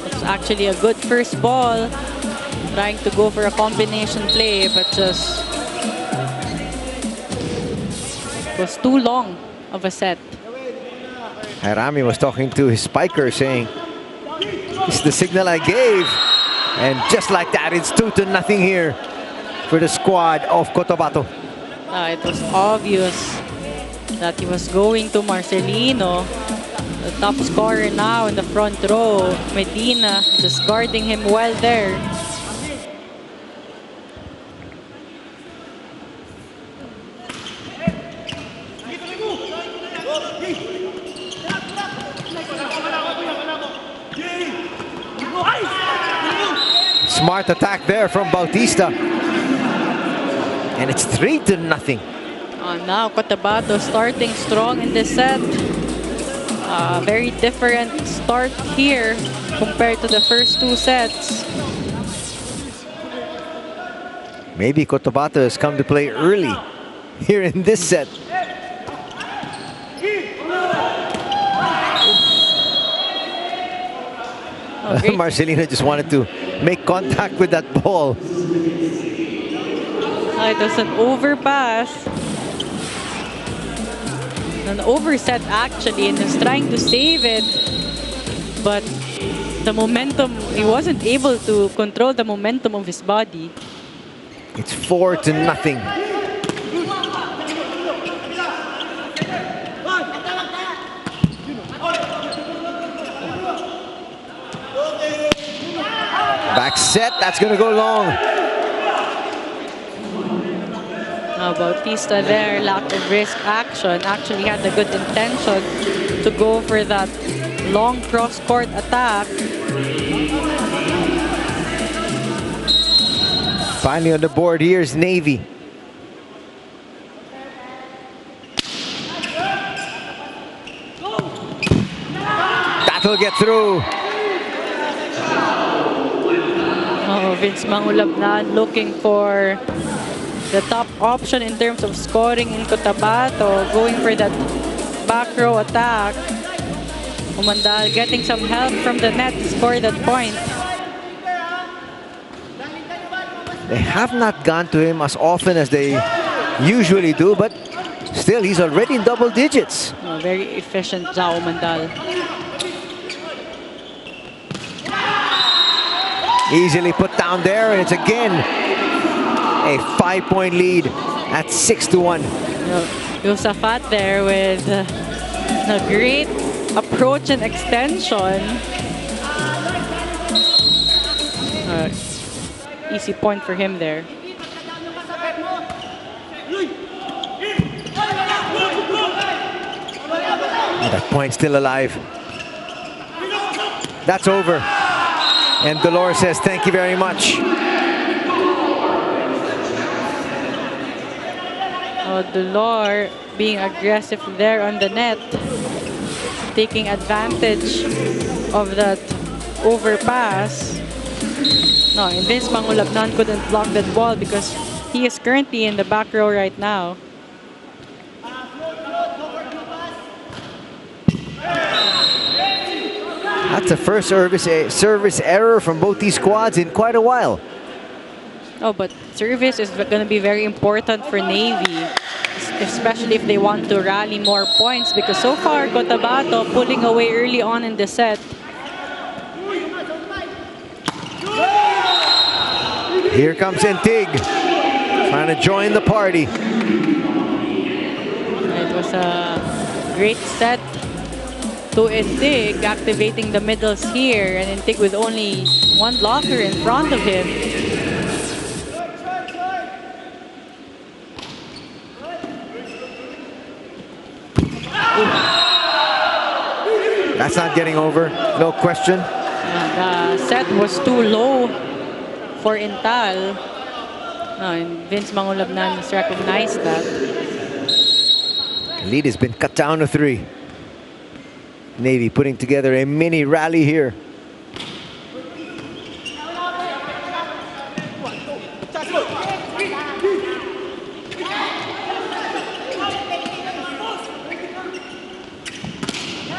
It's actually a good first ball. Trying to go for a combination play, but just was too long of a set. Harami was talking to his spiker saying, "This is the signal I gave." And just like that, it's 2-0 here for the squad of Cotabato. It was obvious that he was going to Marcelino, the top scorer now in the front row. Medina just guarding him well there. Smart attack there from Bautista. And it's 3-0. Now Cotabato starting strong in this set. Very different start here compared to the first two sets. Maybe Cotabato has come to play early here in this set. Marcelino just wanted to make contact with that ball. It was an overpass. An overset actually, and was trying to save it. But the momentum, he wasn't able to control the momentum of his body. It's 4-0. Back set, that's going to go long. Bautista there, lack of risk action. Actually had a good intention to go for that long cross-court attack. Finally on the board, here's Navy. That'll get through. Vince Mangulabnan looking for the top option in terms of scoring in Cotabato, going for that back row attack. Umandal getting some help from the net to score that point. They have not gone to him as often as they usually do, but still, he's already in double digits. Very efficient Zhao Umandal. Easily put down there, and it's again a 5-point lead at 6-1. Yusafat there with a great approach and extension. Easy point for him there. That point still alive. That's over. And Dolores says, thank you very much. Dolores being aggressive there on the net, taking advantage of that overpass. No, and Vince Mangulabnan couldn't block that ball because he is currently in the back row right now. That's the first service error from both these squads in quite a while. But service is going to be very important for Navy, especially if they want to rally more points, because so far Cotabato pulling away early on in the set. Here comes Entig, trying to join the party. It was a great set to Entig, activating the middles here, and Entig with only one blocker in front of him. That's not getting over, no question. The set was too low for Intal. And Vince Mangulabnan has recognized that. Lead has been cut down to 3. Navy putting together a mini rally here.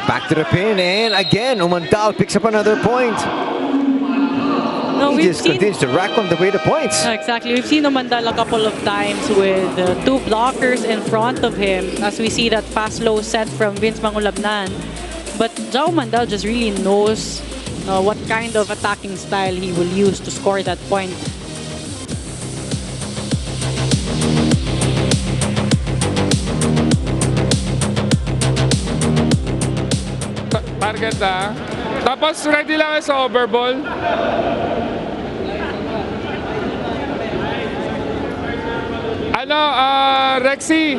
Back to the pin, and again, Umandal picks up another point. He just continues to rack on the way to points. Exactly. We've seen Umandal a couple of times with 2 blockers in front of him, as we see that fast-low set from Vince Mangulabnan. But Zhao Umandal just really knows what kind of attacking style he will use to score that point. Target na. Tapos ready lang sa overball. Rexy.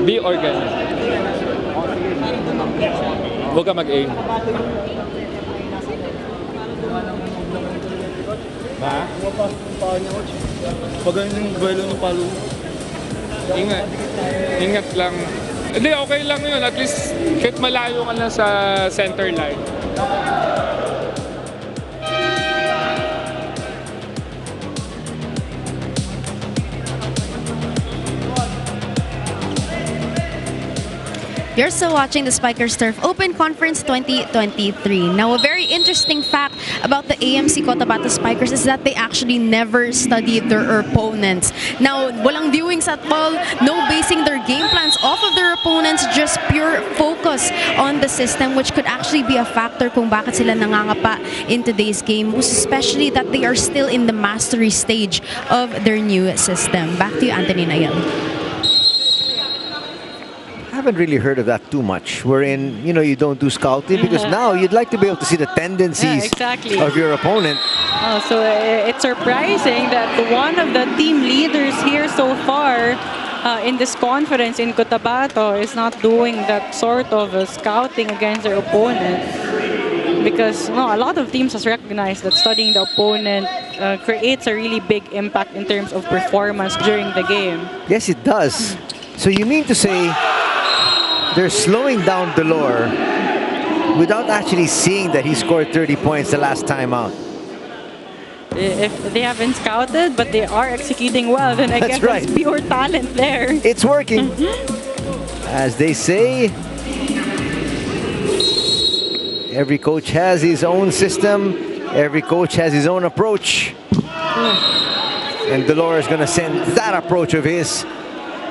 Be organized. Huwag ka mag-aim. Ha? Pumapasok yung paa niya, coach. Pag ganun yung buwelo ng palo. Ingat. Ingat lang. Hindi, okay lang yun. At least, kahit malayo ka na sa center line. You're still watching the Spikers Turf Open Conference 2023. Now, a very interesting fact about the AMC-COTABATO Spikers is that they actually never studied their opponents. Now, walang viewings at all, no basing their game plans off of their opponents, just pure focus on the system, which could actually be a factor kung bakit sila nangangapa in today's game, most especially that they are still in the mastery stage of their new system. Back to you, Anthony Nayel. I haven't really heard of that too much, wherein, you know, you don't do scouting because now you'd like to be able to see the tendencies of your opponent. So it's surprising that one of the team leaders here so far in this conference in Cotabato is not doing that sort of scouting against their opponent. Because a lot of teams has recognized that studying the opponent creates a really big impact in terms of performance during the game. Yes, it does. So you mean to say they're slowing down Delor without actually seeing that he scored 30 points the last time out? If they haven't scouted, but they are executing well, then I guess right. it's pure talent there. It's working. As they say, every coach has his own system. Every coach has his own approach. And Delor is going to send that approach of his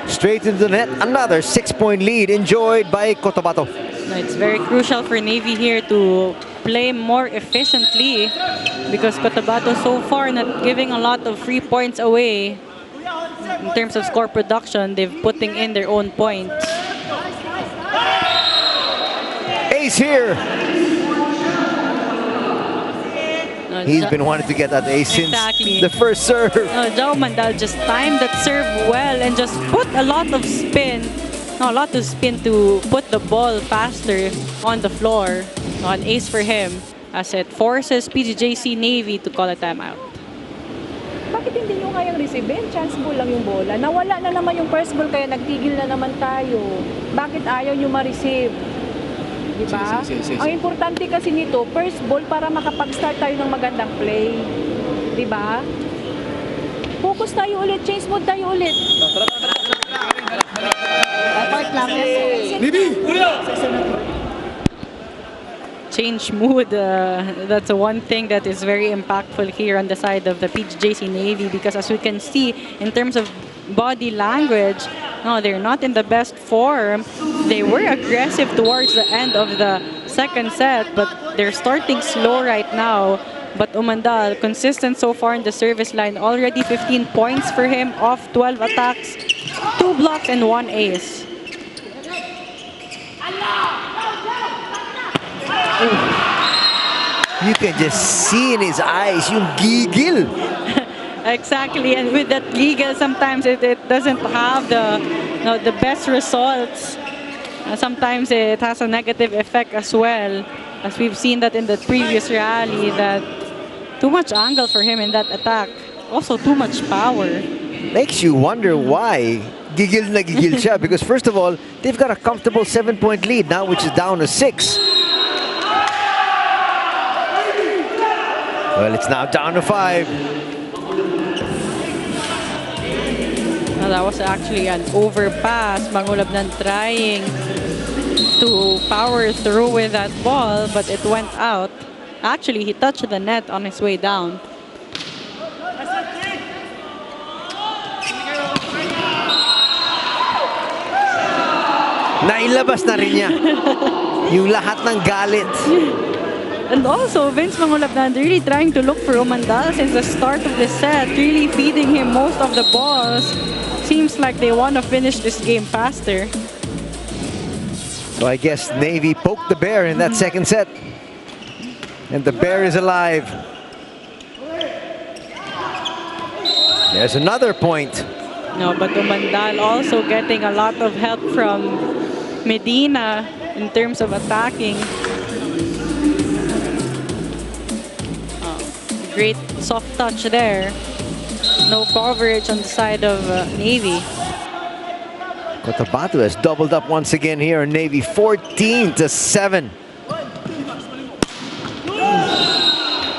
straight into the net. Another 6-point lead enjoyed by Cotabato. It's very crucial for Navy here to play more efficiently because Cotabato so far not giving a lot of free points away in terms of score production. They've putting in their own points. Ace here. He's been wanting to get that ace since the first serve. Jao Mandal just timed that serve well and just put a lot of spin. A lot of spin to put the ball faster on the floor. An ace for him as it forces PGJC Navy to call a timeout. Bakit hindi nyo kayang receive? Chance ball lang yung bola. Nawala na naman yung first ball kaya nagtigil na naman tayo. Bakit ayaw nyo ma-receive? Diba? Ang importante kasi nito, first ball para makapag-start tayo ng magandang play. Diba? Focus tayo ulit, change mode tayo ulit. Change mood, that's one thing that is very impactful here on the side of the PGJC Navy because as we can see in terms of body language, they're not in the best form. They were aggressive towards the end of the second set, but they're starting slow right now. But Umandal, consistent so far in the service line, already 15 points for him off 12 attacks, 2 blocks and 1 ace. You can just see in his eyes yung gigil. Exactly, and with that giggle, sometimes it doesn't have the best results. Sometimes it has a negative effect as well, as we've seen that in the previous rally, that too much angle for him in that attack. Also too much power. Makes you wonder why gigil na gigil siya, because first of all, they've got a comfortable 7-point lead now, which is down to 6. Well, it's now down to 5. That was actually an overpass. Mangulabnan trying to power through with that ball, but it went out. Actually, he touched the net on his way down. Nailabas na rin niya yung lahat ng galit. And also, Vince Mangulabnan really trying to look for Umandal since the start of the set, really feeding him most of the balls. Seems like they want to finish this game faster. So I guess Navy poked the bear in that second set. And the bear is alive. There's another point. No, but Umandal also getting a lot of help from Medina in terms of attacking. great soft touch there. No coverage on the side of Navy. Cotabato has doubled up once again here in Navy, 14-7.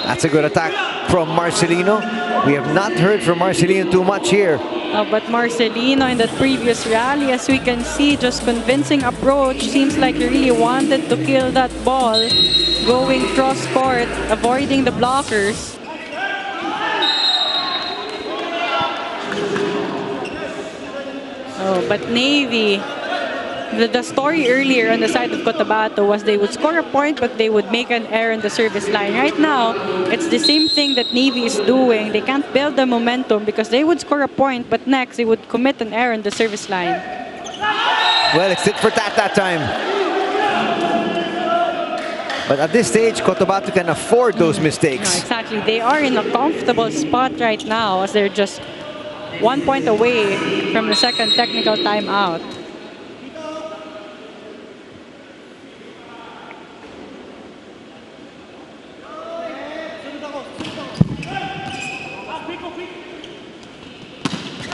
That's a good attack from Marcelino. We have not heard from Marcelino too much here. But Marcelino in that previous rally, as we can see, just convincing approach. Seems like he really wanted to kill that ball. Going cross court, avoiding the blockers. Oh, but Navy, the story earlier on the side of Cotabato was they would score a point, but they would make an error in the service line. Right now, it's the same thing that Navy is doing. They can't build the momentum because they would score a point, but next they would commit an error in the service line. Well, it's it for that time. But at this stage, Cotabato can afford those mistakes. No, exactly. They are in a comfortable spot right now as they're just 1 point away from the second technical timeout.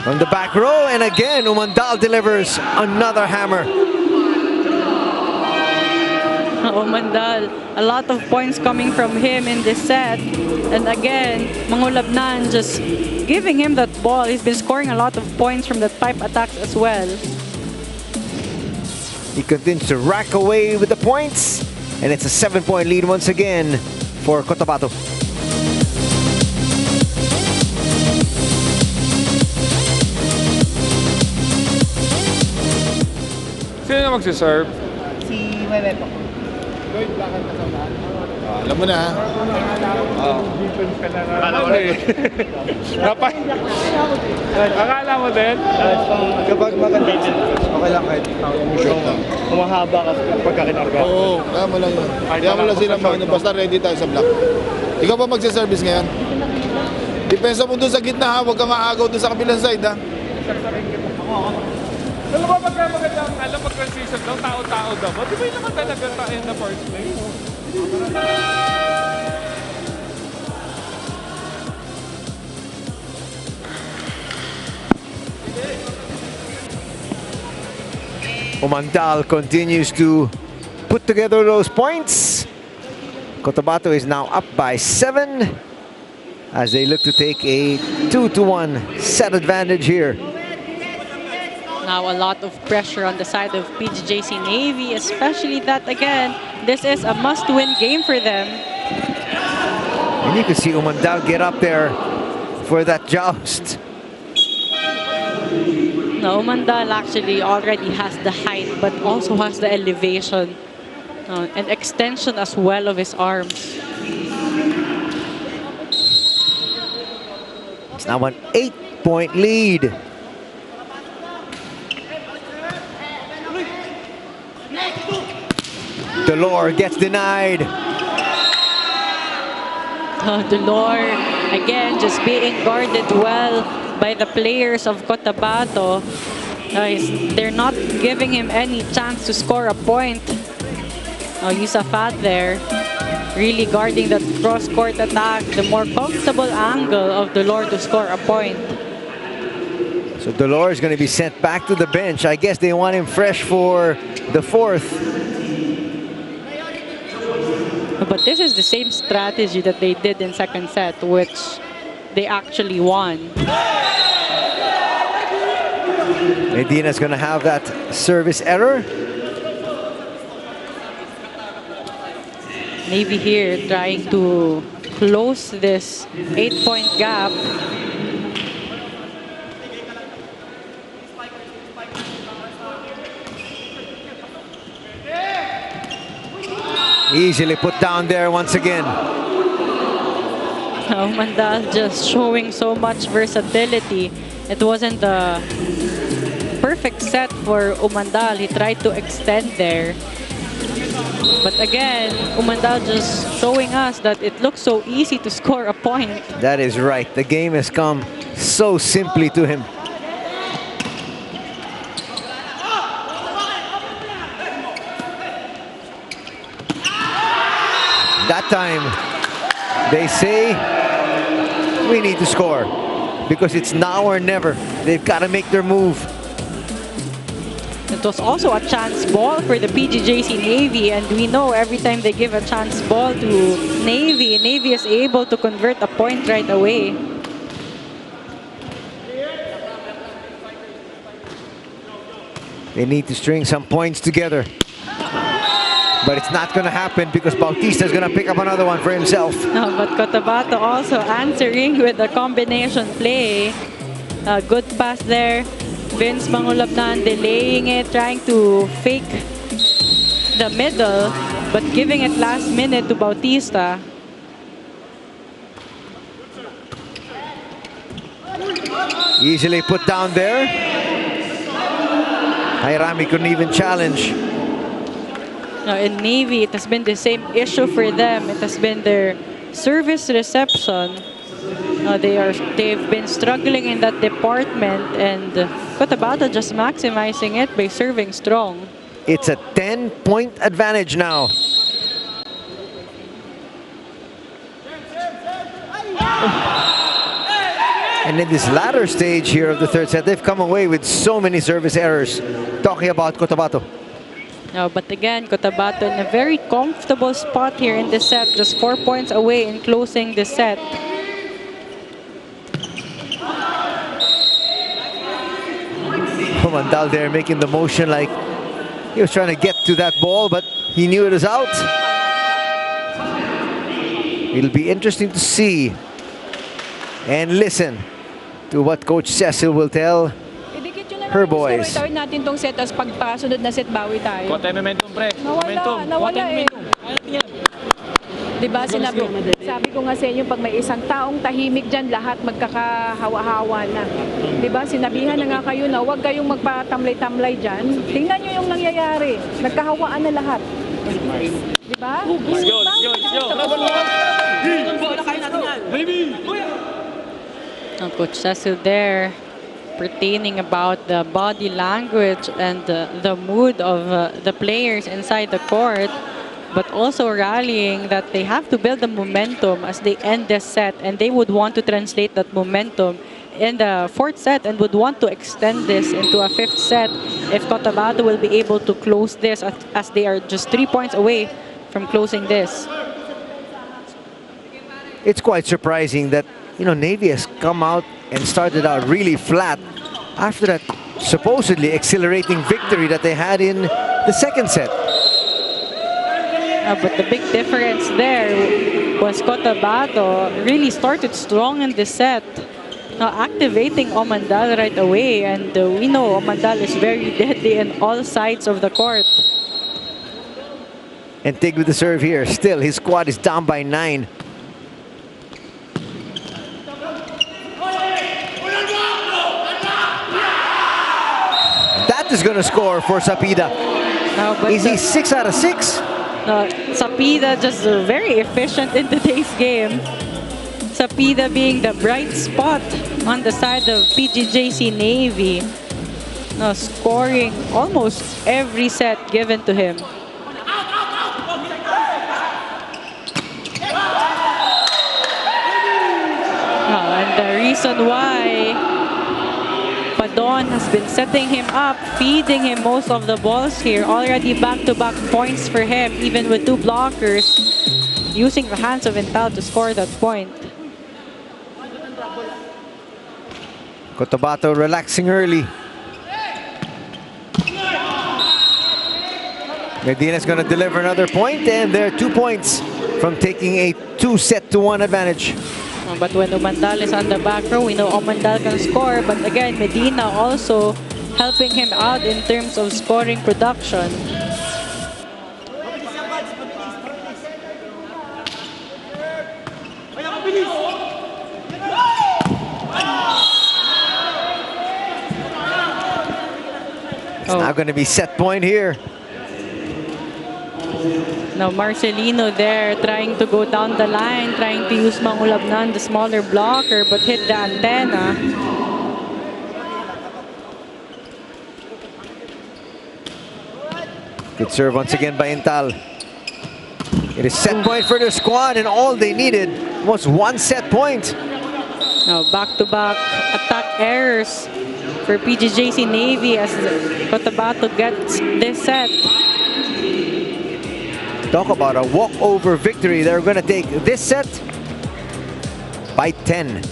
From the back row, and again, Umandal delivers another hammer. Umandal, a lot of points coming from him in this set. And again, Mangulabnan just giving him that ball. He's been scoring a lot of points from that pipe attacks as well. He continues to rack away with the points, and it's a 7-point lead once again for Cotabato. Sino na magsiserve? Si Wewe po. Alam mo na ha. Akala mo din. Akala mo din? Kapag maganda, okay lang kahit Humahaba ka pagka kinarga. Oo, kaya mo lang yun. Kaya mo lang sila basta ready tayo sa block. Ikaw ba magsiservice ngayon? Depensa mo dun sa gitna ha, huwag kang aagaw dun sa kabilang side ha. Alam mo ba magandang pag-transition daw, tao-tao daw. Di ba yung naman talaga in the first place? Umandal continues to put together those points. Cotabato is now up by 7 as they look to take a 2-1 set advantage here. Now a lot of pressure on the side of PGJC Navy, especially that, again, this is a must-win game for them. And you can see Umandal get up there for that joust. No, Umandal actually already has the height, but also has the elevation and extension as well of his arms. It's now an 8-point lead. Delor gets denied. Delor, again, just being guarded well by the players of Cotabato. They're not giving him any chance to score a point. Yusafat there, really guarding that cross-court attack, the more comfortable angle of Delor to score a point. So Delor is going to be sent back to the bench. I guess they want him fresh for the fourth. But this is the same strategy that they did in second set, which they actually won. Medina's going to have that service error. Navy here trying to close this 8-point gap. Easily put down there once again. Umandal just showing so much versatility. It wasn't a perfect set for Umandal. He tried to extend there. But again, Umandal just showing us that it looks so easy to score a point. That is right. The game has come so simply to him. That time, they say we need to score because it's now or never. They've got to make their move. It was also a chance ball for the PGJC Navy, and we know every time they give a chance ball to Navy, Navy is able to convert a point right away. They need to string some points together. But it's not going to happen because Bautista's going to pick up another one for himself. No, but Cotabato also answering with a combination play. A good pass there. Vince Mangulabnan delaying it, trying to fake the middle, but giving it last minute to Bautista. Easily put down there. Jairami couldn't even challenge. Now in Navy, it has been the same issue for them. It has been their service reception. They've been struggling in that department, and Cotabato just maximizing it by serving strong. It's a 10-point advantage now. And in this latter stage here of the third set, they've come away with so many service errors. Talking about Cotabato. No, but again, Cotabato in a very comfortable spot here in the set, just 4 points away in closing the set. Umandal there making the motion like he was trying to get to that ball, but he knew it was out. It'll be interesting to see and listen to what Coach Cecil will tell her boys. Start natin tong set, as pagpasunod na set, bawi tayo. Kuha tayo momentum, pre. Nawala eh. Diba, sabi ko nga sa inyo, pag may isang taong tahimik dyan, lahat magkakahawa-hawa na. Diba, sinabihan na nga kayo na huwag kayong magpatamlay-tamlay dyan. Tingnan nyo yung nangyayari. Nagkahawaan na lahat. Diba? Let's go, let's go, let's go. Coach Cecil there pertaining about the body language and the mood of the players inside the court, but also rallying that they have to build the momentum as they end this set, and they would want to translate that momentum in the fourth set and would want to extend this into a fifth set if Cotabato will be able to close this, as they are just 3 points away from closing this. It's quite surprising that, you know, Navy has come out and started out really flat after that supposedly exhilarating victory that they had in the second set. But the big difference there was Cotabato really started strong in the set, activating Omandal right away, and we know Omandal is very deadly in all sides of the court. And Tig with the serve here. Still, his squad is down by 9. That is going to score for Sapida. Is he 6 out of 6? Sapida just very efficient in today's game. Sapida being the bright spot on the side of PGJC Navy. Scoring almost every set given to him. And the reason why Padon has been setting him up, feeding him most of the balls here. Already back-to-back points for him, even with 2 blockers, using the hands of Intal to score that point. Cotabato relaxing early. Medina's going to deliver another point, and they're 2 points from taking a 2-set-to-1 advantage. But when Umandal is on the back row, we know Umandal can score. But again, Medina also helping him out in terms of scoring production. It's now going to be set point here. Now Marcelino there trying to go down the line, trying to use Mangulabnan, the smaller blocker, but hit the antenna. Good serve once again by Intal. It is set point for the squad, and all they needed was 1 set point. Now back-to-back attack errors for PGJC Navy as Cotabato gets this set. Talk about a walkover victory. They're going to take this set by 10.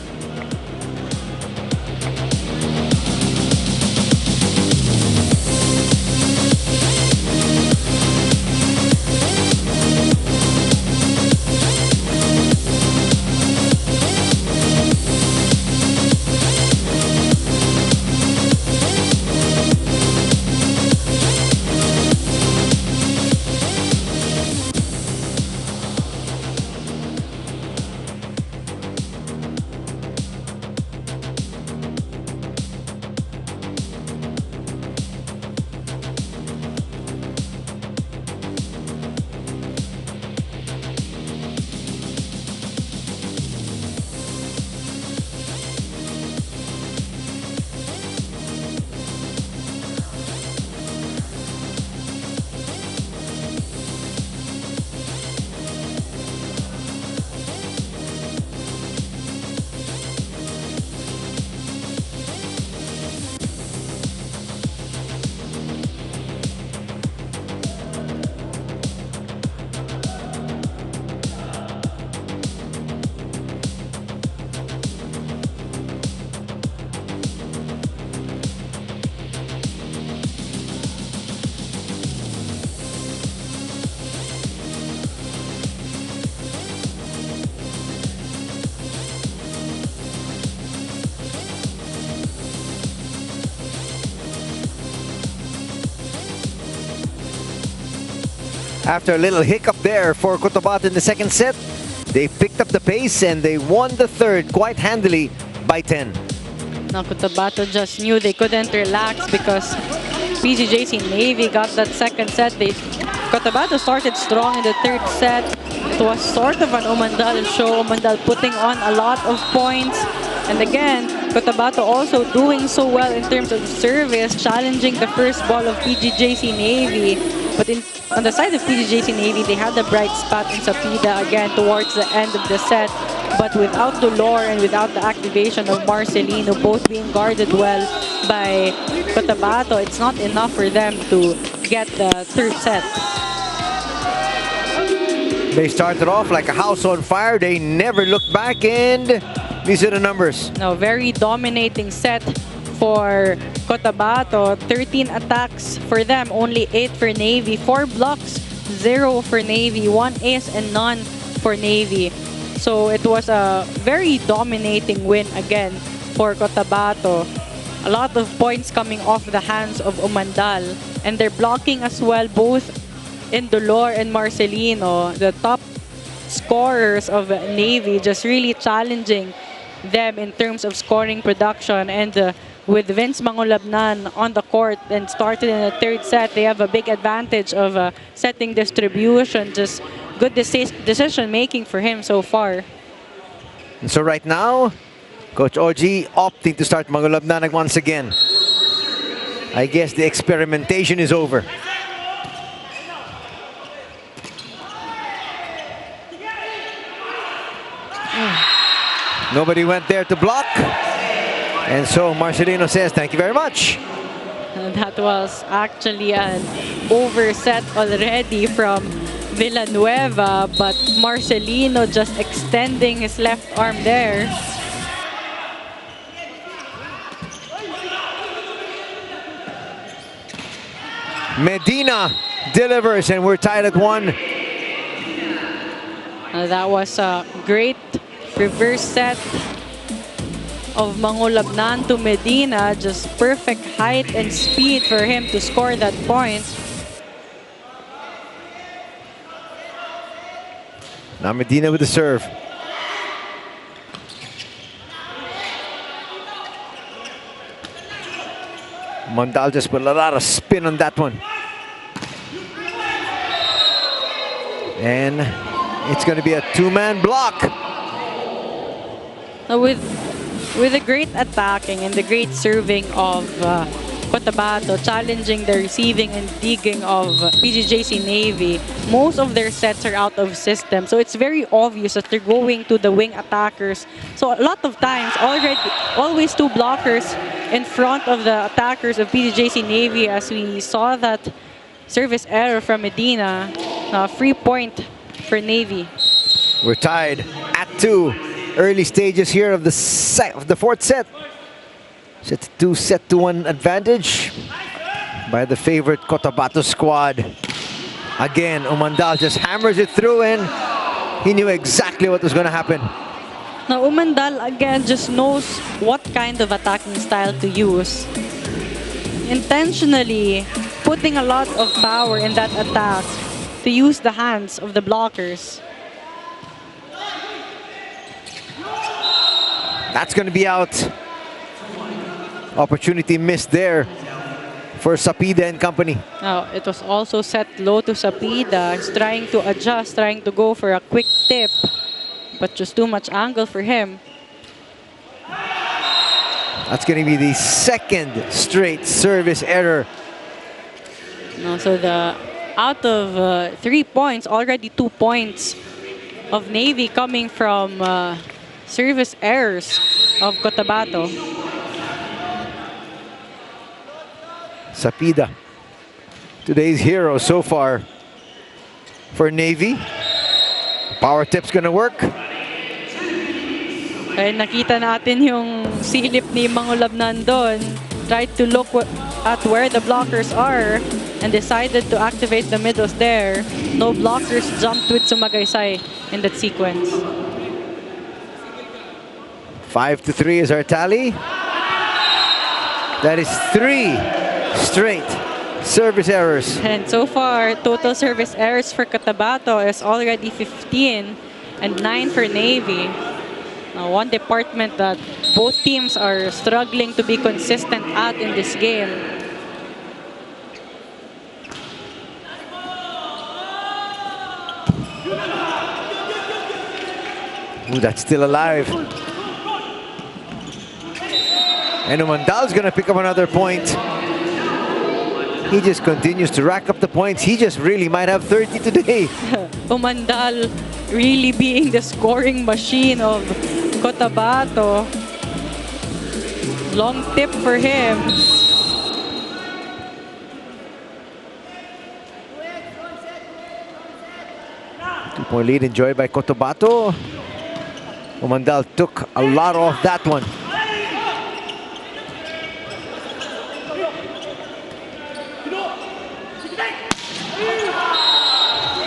After a little hiccup there for Cotabato in the second set, they picked up the pace and they won the third quite handily by 10. Now Cotabato just knew they couldn't relax because PGJC Navy got that second set. Cotabato started strong in the third set. It was sort of an Umandal show. Umandal putting on a lot of points. And again, Cotabato also doing so well in terms of service, challenging the first ball of PGJC Navy. But on the side of PGJC Navy, they had a bright spot in Sapida again towards the end of the set. But without Dolor and without the activation of Marcelino, both being guarded well by Cotabato, it's not enough for them to get the third set. They started off like a house on fire. They never looked back, and these are the numbers. No, very dominating set for Cotabato. 13 attacks for them, only 8 for Navy. 4 blocks, 0 for Navy. 1 ace and none for Navy. So it was a very dominating win again for Cotabato. A lot of points coming off the hands of Umandal. And they're blocking as well, both in Dolor and Marcelino, the top scorers of Navy, just really challenging them in terms of scoring production. And with Vince Mangolabnan on the court and started in the third set, they have a big advantage of setting distribution. Just good decision making for him so far. And so right now, Coach Oji opting to start Mangolabnan once again. I guess the experimentation is over. Nobody went there to block. And so Marcelino says, thank you very much. That was actually an overset already from Villanueva, but Marcelino just extending his left arm there. Medina delivers, and we're tied at 1. That was a great reverse set of Mangolabnan to Medina. Just perfect height and speed for him to score that point. Now Medina with the serve. Mondal just put a lot of spin on that one. And it's going to be a 2-man block. With the great attacking and the great serving of Cotabato challenging the receiving and digging of PGJC Navy. Most of their sets are out of system, so it's very obvious that they're going to the wing attackers. So a lot of times, always two blockers in front of the attackers of PGJC Navy, as we saw that service error from Medina. Free point for Navy. We're tied at 2. Early stages here of the fourth set. Set to 2, set to 1 advantage by the favorite Cotabato squad. Again, Umandal just hammers it through, and he knew exactly what was going to happen. Now, Umandal again just knows what kind of attacking style to use. Intentionally putting a lot of power in that attack to use the hands of the blockers. That's going to be out. Opportunity missed there for Sapida and company. Now, it was also set low to Sapida. He's trying to adjust, trying to go for a quick tip, but just too much angle for him. That's going to be the second straight service error. No, so out of 3 points, already 2 points of Navy coming from service errors of Cotabato. Sapida, today's hero so far for Navy. Power tip's gonna work. Kaya nakita natin yung silip ni Mangulab nandun. Tried to look at where the blockers are and decided to activate the middles there. No blockers jumped with Sumagaysay in that sequence. 5-3 is our tally. That is 3 straight service errors. And so far, total service errors for Cotabato is already 15 and 9 for Navy. One department that both teams are struggling to be consistent at in this game. Ooh, that's still alive. And Umandal's gonna pick up another point. He just continues to rack up the points. He just really might have 30 today. Umandal really being the scoring machine of Cotabato. Long tip for him. Two-point lead enjoyed by Cotabato. Umandal took a lot off that one.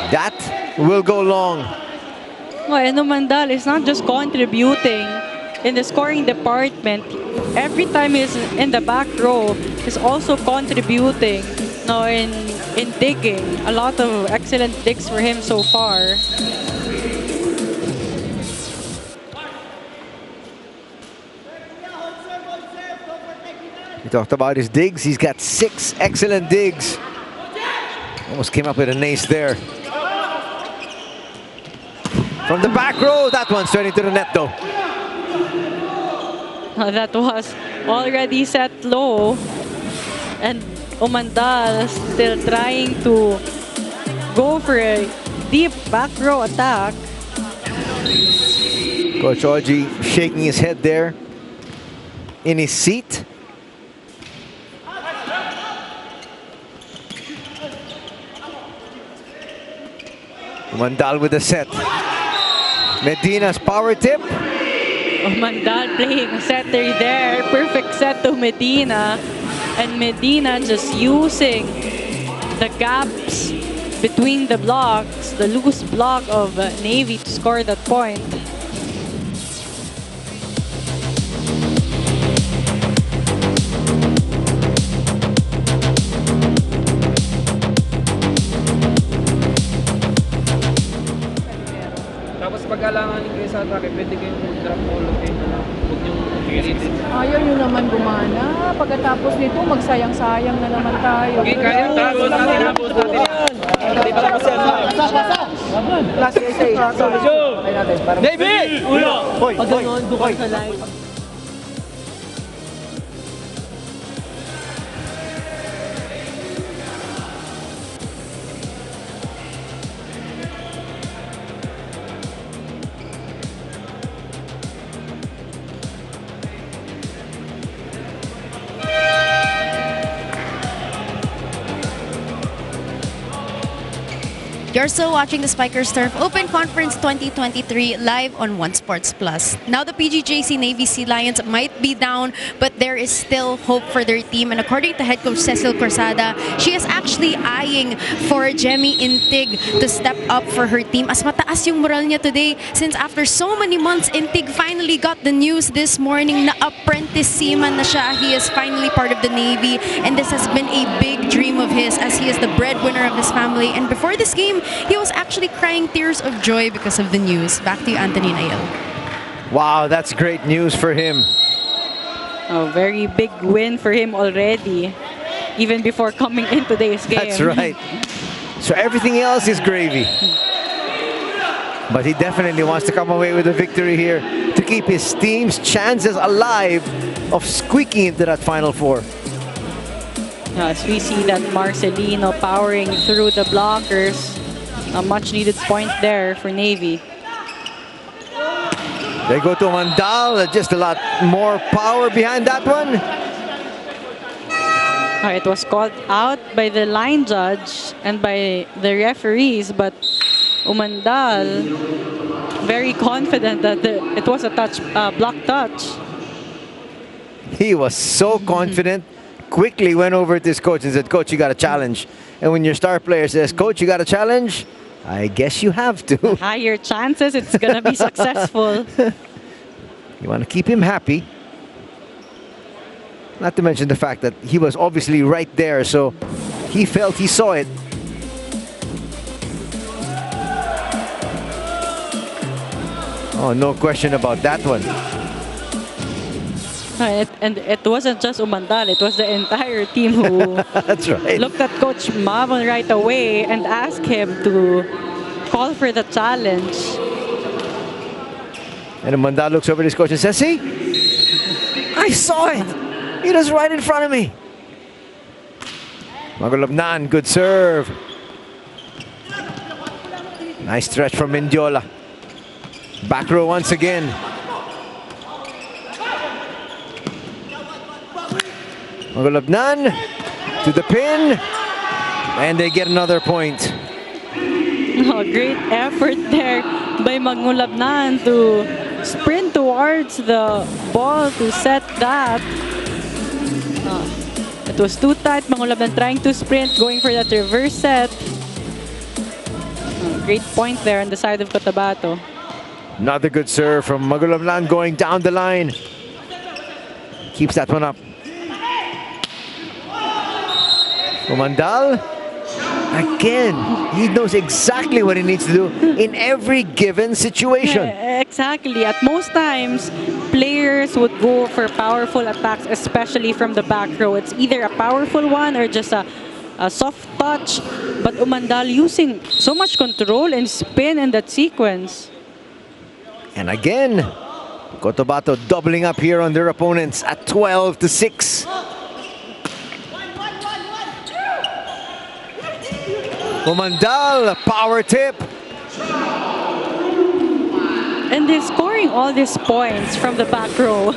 That will go long. Well, and Umandal is not just contributing in the scoring department. Every time he's in the back row, he's also contributing in digging. A lot of excellent digs for him so far. We talked about his digs. He's got 6 excellent digs. Almost came up with an ace there. From the back row, that one straight into the net though. That was already set low. And Umandal still trying to go for a deep back row attack. Coach Oji shaking his head there in his seat. Umandal with the set. Medina's power tip. Umandal playing a setter there. Perfect set to Medina. And Medina just using the gaps between the blocks, the loose block of Navy to score that point. Pag-alanganin kayo sa atake, pwede kayong drop all of kayo na huwag niyong pilitin. Ayaw nyo naman gumana. Pagkatapos nito, magsayang-sayang na naman tayo. Okay, kaya tapos natin yan. Hindi pa tapos yan. Last essay. David! Ulo! Pag gano'n, doon ka sa live. You're still watching the Spikers Turf Open Conference 2023 live on One Sports Plus. Now the PGJC Navy Sea Lions might be down, but there is still hope for their team. And according to head coach Cecil Corsada, she is actually eyeing for Jemmy Intig to step up for her team. As mataas yung moral niya today since after so many months, Intig finally got the news this morning na apprentice seaman na siya. He is finally part of the Navy, and this has been a big dream of his as he is the breadwinner of his family. And before this game, he was actually crying tears of joy because of the news. Back to you, Anthony Nail. Wow, that's great news for him. A very big win for him already, even before coming in today's game. That's right. So everything else is gravy. But he definitely wants to come away with a victory here to keep his team's chances alive of squeaking into that Final Four. As we see that Marcelino powering through the blockers. A much needed point there for Navy. They go to Mandal, just a lot more power behind that one. It was called out by the line judge and by the referees, but Umandal very confident that it was a touch, block touch. He was so confident, quickly went over to his coach and said, "Coach, you got a challenge." And when your star player says, "Coach, you got a challenge," I guess you have to. Higher chances it's gonna be successful. You want to keep him happy. Not to mention the fact that he was obviously right there, so he felt he saw it. Oh, no question about that one. And it wasn't just Umandal, it was the entire team who That's right. looked at Coach Mavon right away and asked him to call for the challenge. And Umandal looks over at his coach and says, "See? I saw it. It was right in front of me." Magulabnan, good serve. Nice stretch from Mendiola. Back row once again. Magulabnan to the pin, and they get another point. Oh, great effort there by Magulabnan to sprint towards the ball to set that. It was too tight. Magulabnan trying to sprint, going for that reverse set. Great point there on the side of Cotabato. Another good serve from Magulabnan going down the line. Keeps that one up. Umandal, again, he knows exactly what he needs to do in every given situation. Exactly. At most times, players would go for powerful attacks, especially from the back row. It's either a powerful one or just a soft touch. But Umandal using so much control and spin in that sequence. And again, Cotabato doubling up here on their opponents at 12-6. Umandal, power tip. And they're scoring all these points from the back row.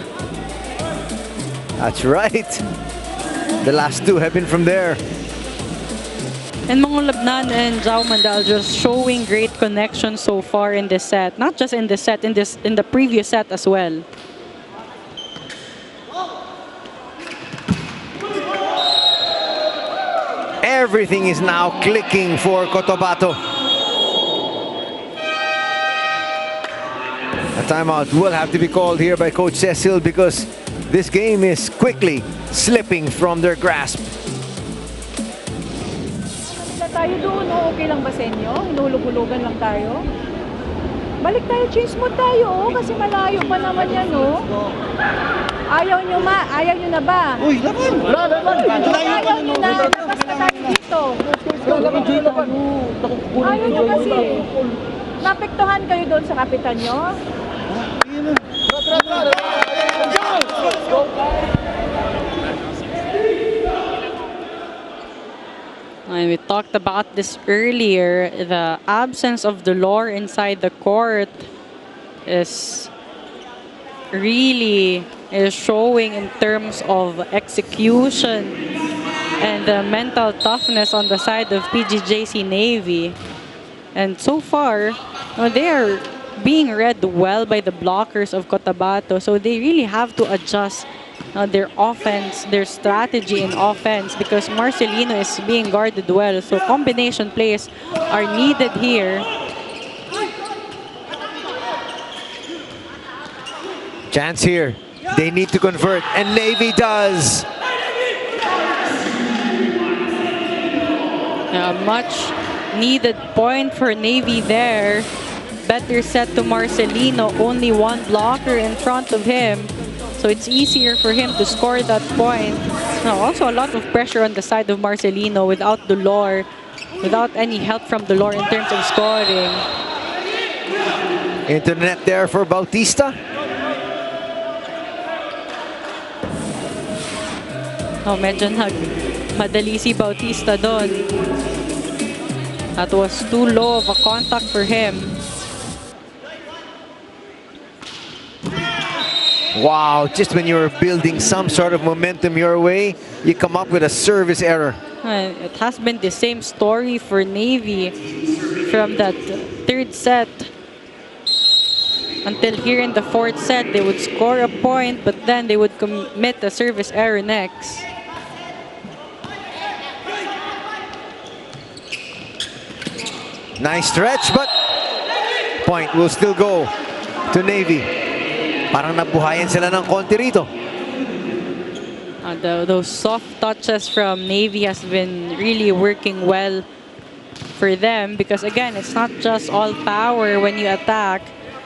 That's right. The last two have been from there. And Magulabnan and Jao Mandal just showing great connection so far in this set. Not just in this set, in the previous set as well. Everything is now clicking for Cotabato. A timeout will have to be called here by Coach Cecil because this game is quickly slipping from their grasp. Tayo doon, okay lang ba sa inyo? Hinulog-hulugan lang tayo? Balik tayo, change mode tayo, kasi malayo pa naman yan, Ayaw nyo na ba? Uy, laban! Ayaw nyo na, labas na tayo dito. Ayaw nyo kasi. Napektuhan kayo doon sa kapitan nyo? And we talked about this earlier. The absence of Dolor inside the court is really showing in terms of execution and the mental toughness on the side of PGJC Navy. And so far, they are being read well by the blockers of Cotabato. So they really have to adjust their offense, their strategy in offense, because Marcelino is being guarded well. So combination plays are needed here. Chance here. They need to convert, and Navy does. A much needed point for Navy there. Better set to Marcelino, only one blocker in front of him. So it's easier for him to score that point. Now, also a lot of pressure on the side of Marcelino without Dolor, without any help from Dolor in terms of scoring. Into the net there for Bautista. Medyo madali si Bautista doon. That was too low of a contact for him. Wow, just when you're building some sort of momentum your way, you come up with a service error. It has been the same story for Navy from that third set until here in the fourth set. They would score a point, but then they would commit a service error next. Nice stretch, but point will still go to Navy. Parang nabuhayan sila ng konti rito. Those soft touches from Navy has been really working well for them, because again, it's not just all power when you attack.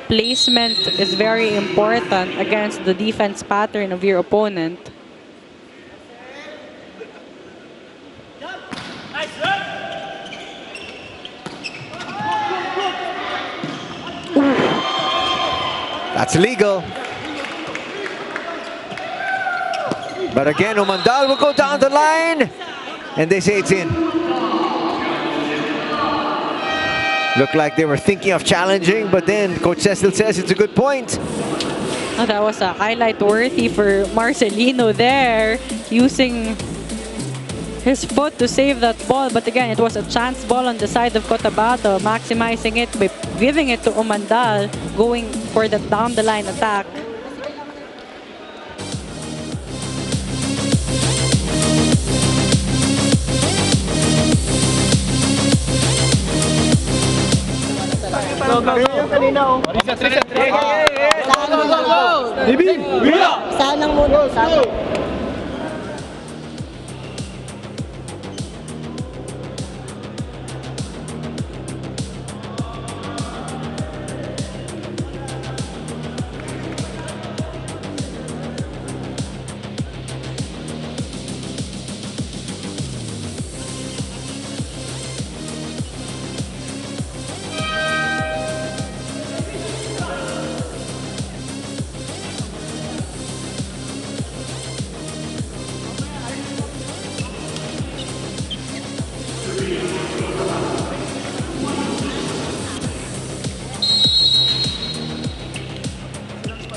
Placement is very important against the defense pattern of your opponent. That's illegal. But again, Umandal will go down the line, and they say it's in. Looked like they were thinking of challenging, but then Coach Cecil says it's a good point. That was a highlight worthy for Marcelino there, using his foot to save that ball. But again, it was a chance ball on the side of Cotabato, maximizing it by giving it to Umandal, going for the down-the-line attack. Go, go, go. Reset, reset. Saan lang muna.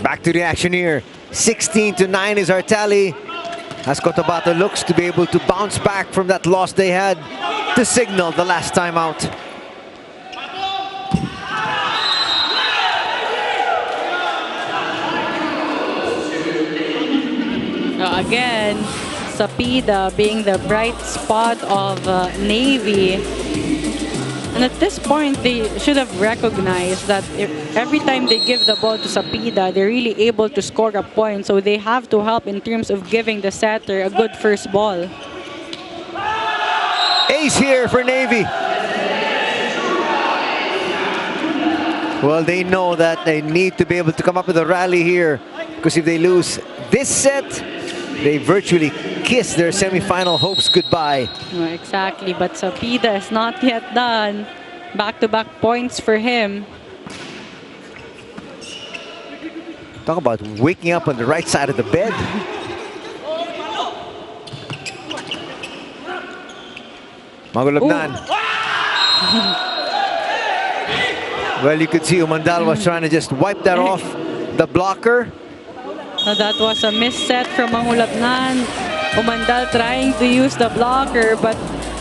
Back to the action here. 16-9 is our tally, as Cotabato looks to be able to bounce back from that loss they had to signal the last time out. Again, Sapida being the bright spot of Navy. And at this point, they should have recognized that every time they give the ball to Sapida, they're really able to score a point. So they have to help in terms of giving the setter a good first ball. Ace here for Navy. Well, they know that they need to be able to come up with a rally here, because if they lose this set, they virtually kiss their semifinal hopes goodbye. Exactly, but Sapida is not yet done. Back-to-back points for him. Talk about waking up on the right side of the bed. Magulabnan. Well, you could see Umandal was trying to just wipe that off the blocker. So that was a misset from Mangulabnan. Umandal trying to use the blocker, but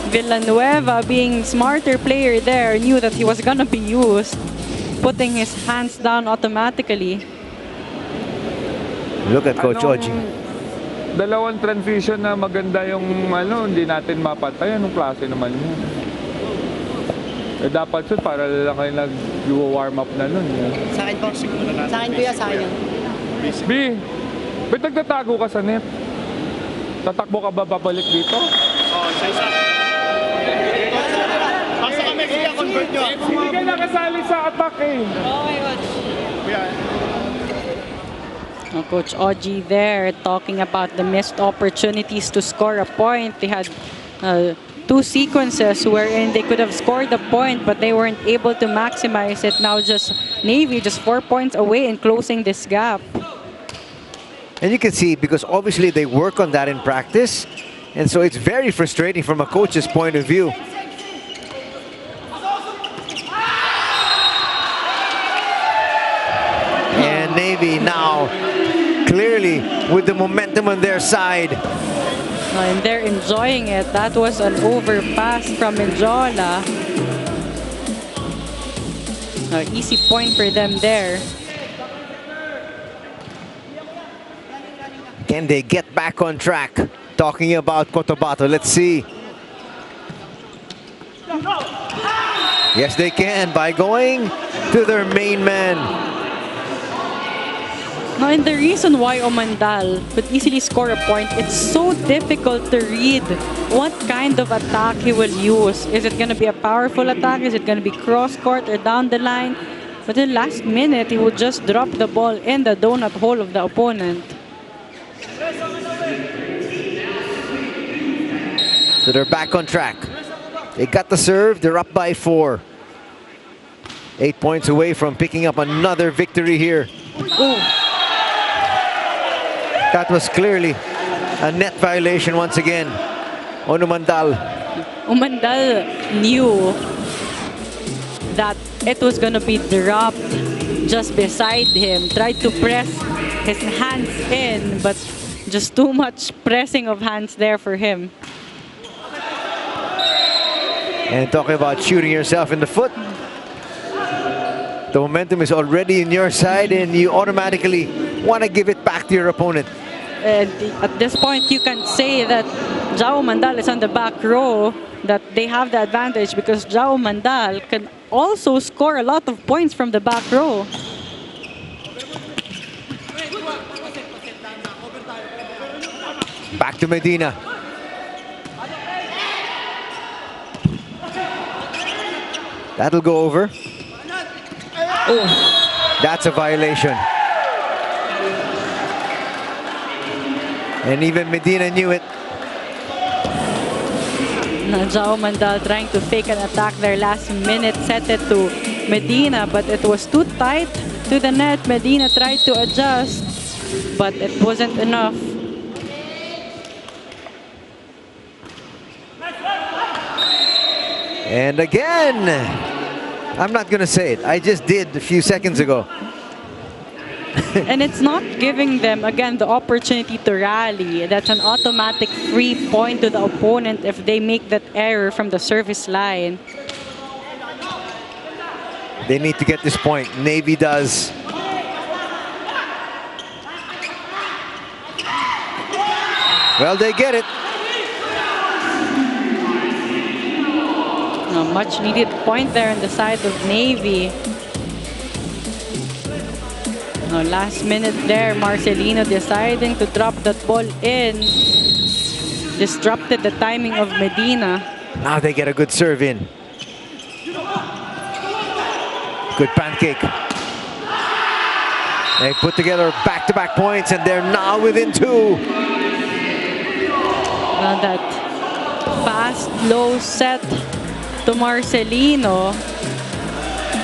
Villanueva, being smarter player there, knew that he was gonna be used, putting his hands down automatically. Look at Coach Oji. Dalawang transition na maganda yung hindi natin mapatay. Anong klase naman yun? Eh, dapat yun para lang kayo nag-warm up na nun. Sa akin po. Sa akin kuya, sa akin yun. B, ba't nagtatago ka sa net? Tatakbo ka ba babalik dito? Oo, isa. Basta kami kuya, convert nyo. Hindi ka nakasali sa attack eh. Okay, coach. Coach Oji there talking about the missed opportunities to score a point. They had two sequences wherein they could have scored a point, but they weren't able to maximize it. Now just Navy just 4 points away in closing this gap. And you can see, because obviously they work on that in practice, and so it's very frustrating from a coach's point of view. And Navy now clearly with the momentum on their side. And they're enjoying it. That was an overpass from Menjola. Easy point for them there. Can they get back on track? Talking about Cotabato, let's see. Yes, they can by going to their main man. Now, and the reason why Omandal could easily score a point, it's so difficult to read what kind of attack he will use. Is it going to be a powerful attack? Is it going to be cross-court or down the line? But in the last minute, he would just drop the ball in the donut hole of the opponent. So they're back on track. They got the serve, they're up by 4. 8 points away from picking up another victory here. Ooh. That was clearly a net violation once again on Umandal. Umandal knew that it was going to be dropped just beside him. Tried to press his hands in, but just too much pressing of hands there for him. And talking about shooting yourself in the foot, the momentum is already in your side and you automatically want to give it back to your opponent. At this point, you can say that Jao Mandal is on the back row, that they have the advantage because Jao Mandal can also score a lot of points from the back row. Back to Medina. That'll go over. Oh, that's a violation. And even Medina knew it. Now, Jao Mandal trying to fake an attack there last minute, set it to Medina, but it was too tight to the net. Medina tried to adjust, but it wasn't enough. And again, I'm not going to say it. I just did a few seconds ago. And it's not giving them, again, the opportunity to rally. That's an automatic free point to the opponent if they make that error from the service line. They need to get this point. Navy does. Well, they get it. A much needed point there on the side of Navy. Now, last minute there, Marcelino deciding to drop that ball in. Disrupted the timing of Medina. Now they get a good serve in. Good pancake. They put together back-to-back points and they're now within 2. Now that fast, low set to Marcelino.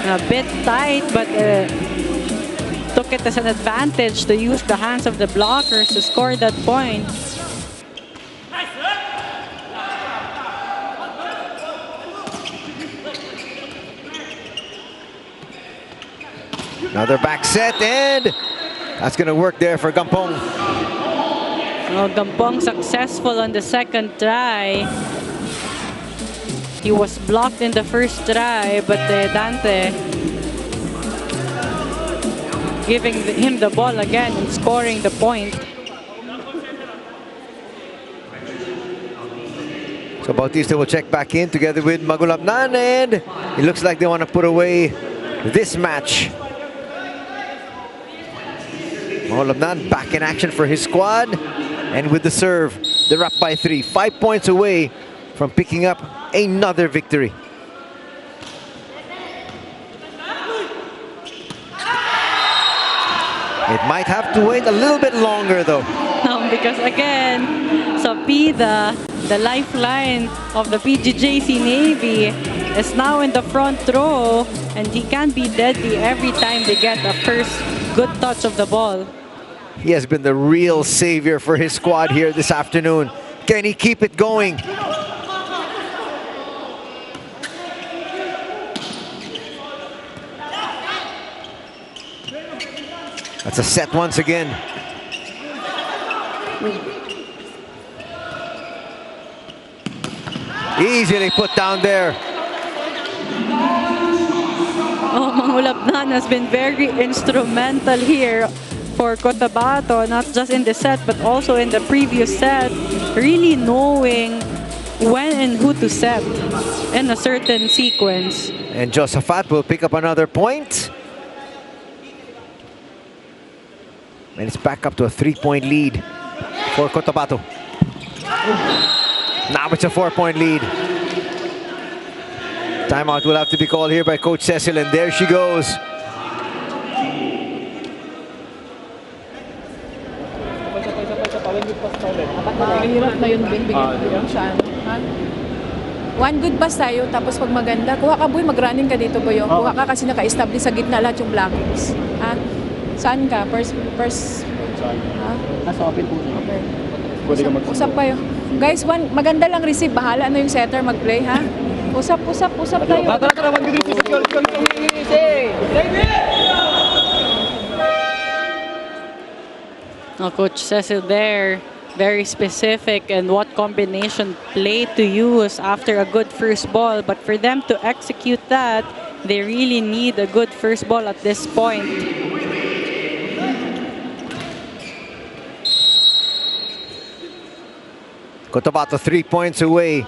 A bit tight, but took it as an advantage to use the hands of the blockers to score that point. Another back set, and that's going to work there for Gampong. Oh, Gampong successful on the second try. He was blocked in the first try, but Dante giving him the ball again and scoring the point. So Bautista will check back in together with Magulapnan, and it looks like they want to put away this match. Magulapnan back in action for his squad, and with the serve, they're up by 3. 5 points away from picking up another victory. It might have to wait a little bit longer though. Because again, Sapida, the lifeline of the PGJC Navy, is now in the front row, and he can be deadly every time they get a first good touch of the ball. He has been the real savior for his squad here this afternoon. Can he keep it going? That's a set once again. Easily put down there. Oh, Magulapnan has been very instrumental here for Cotabato, not just in the set but also in the previous set, really knowing when and who to set in a certain sequence. And Josaphat will pick up another point. And it's back up to a 3-point lead for Cotabato. Now it's a 4-point lead. Timeout will have to be called here by Coach Cecil, and there she goes. Mahirap na yun, Ben. Bigyan siya. One good pass tayo, tapos pag maganda, kuha ka, boy, mag-running ka dito, boy. Kuha ka kasi naka-establish sa gitna lahat yung blockings. Ha? Saan ka? First. Ha? Nasa open po. Okay. Usap kayo. Guys, maganda lang receive. Bahala na yung setter mag-play, ha? Usap tayo. Tara, one good receive. Let's go. Coach Cecil there, very specific and what combination play to use after a good first ball. But for them to execute that, they really need a good first ball at this point. Cotabato 3 points away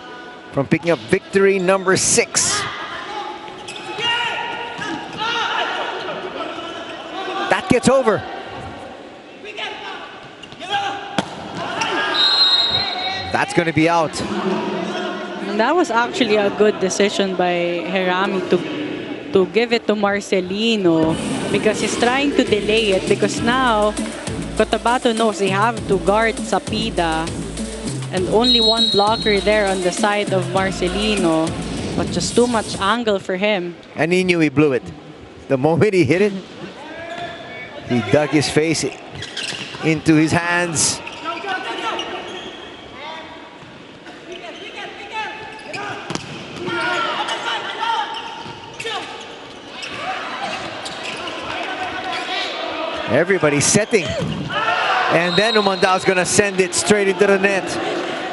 from picking up victory number 6. That gets over. That's going to be out. And that was actually a good decision by Herami to give it to Marcelino, because he's trying to delay it, because now Cotabato knows they have to guard Sapida. And only one blocker there on the side of Marcelino, but just too much angle for him. And he knew he blew it. The moment he hit it, he dug his face into his hands. Everybody's setting. And then Umandal's gonna send it straight into the net.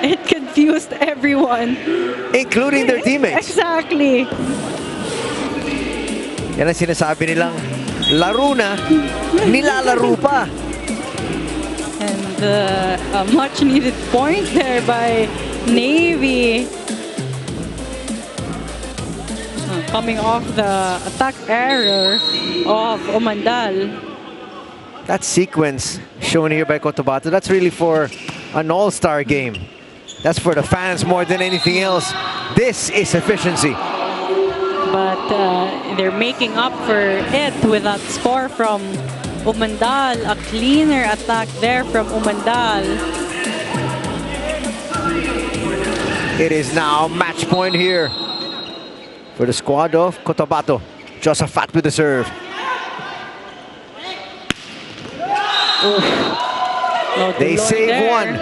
It confused everyone. Including their teammates. Exactly. Yan ang sinasabi nilang laro na, nilalaro pa. And a much needed point there by Navy. Coming off the attack error of Umandal. That sequence shown here by Cotabato, that's really for an all-star game. That's for the fans more than anything else. This is efficiency. But they're making up for it with that score from Umandal. A cleaner attack there from Umandal. It is now match point here for the squad of Cotabato. Josaphat with the serve. They save there. one.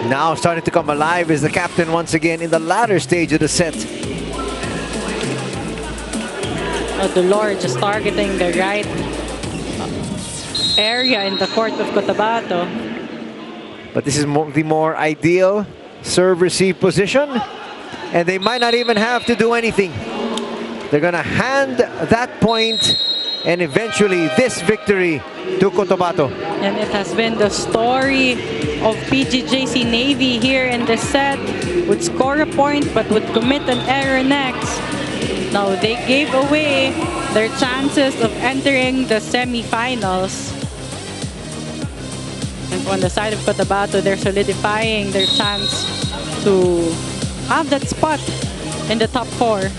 Now starting to come alive is the captain once again in the latter stage of the set. Dolor just targeting the right area in the court of Cotabato. But this is the more ideal serve-receive position, and they might not even have to do anything. They're gonna hand that point and eventually this victory to Cotabato. And it has been the story of PGJC Navy here in the set. Would score a point but would commit an error next. Now they gave away their chances of entering the semifinals. And on the side of Cotabato, they're solidifying their chance to have that spot in the top 4.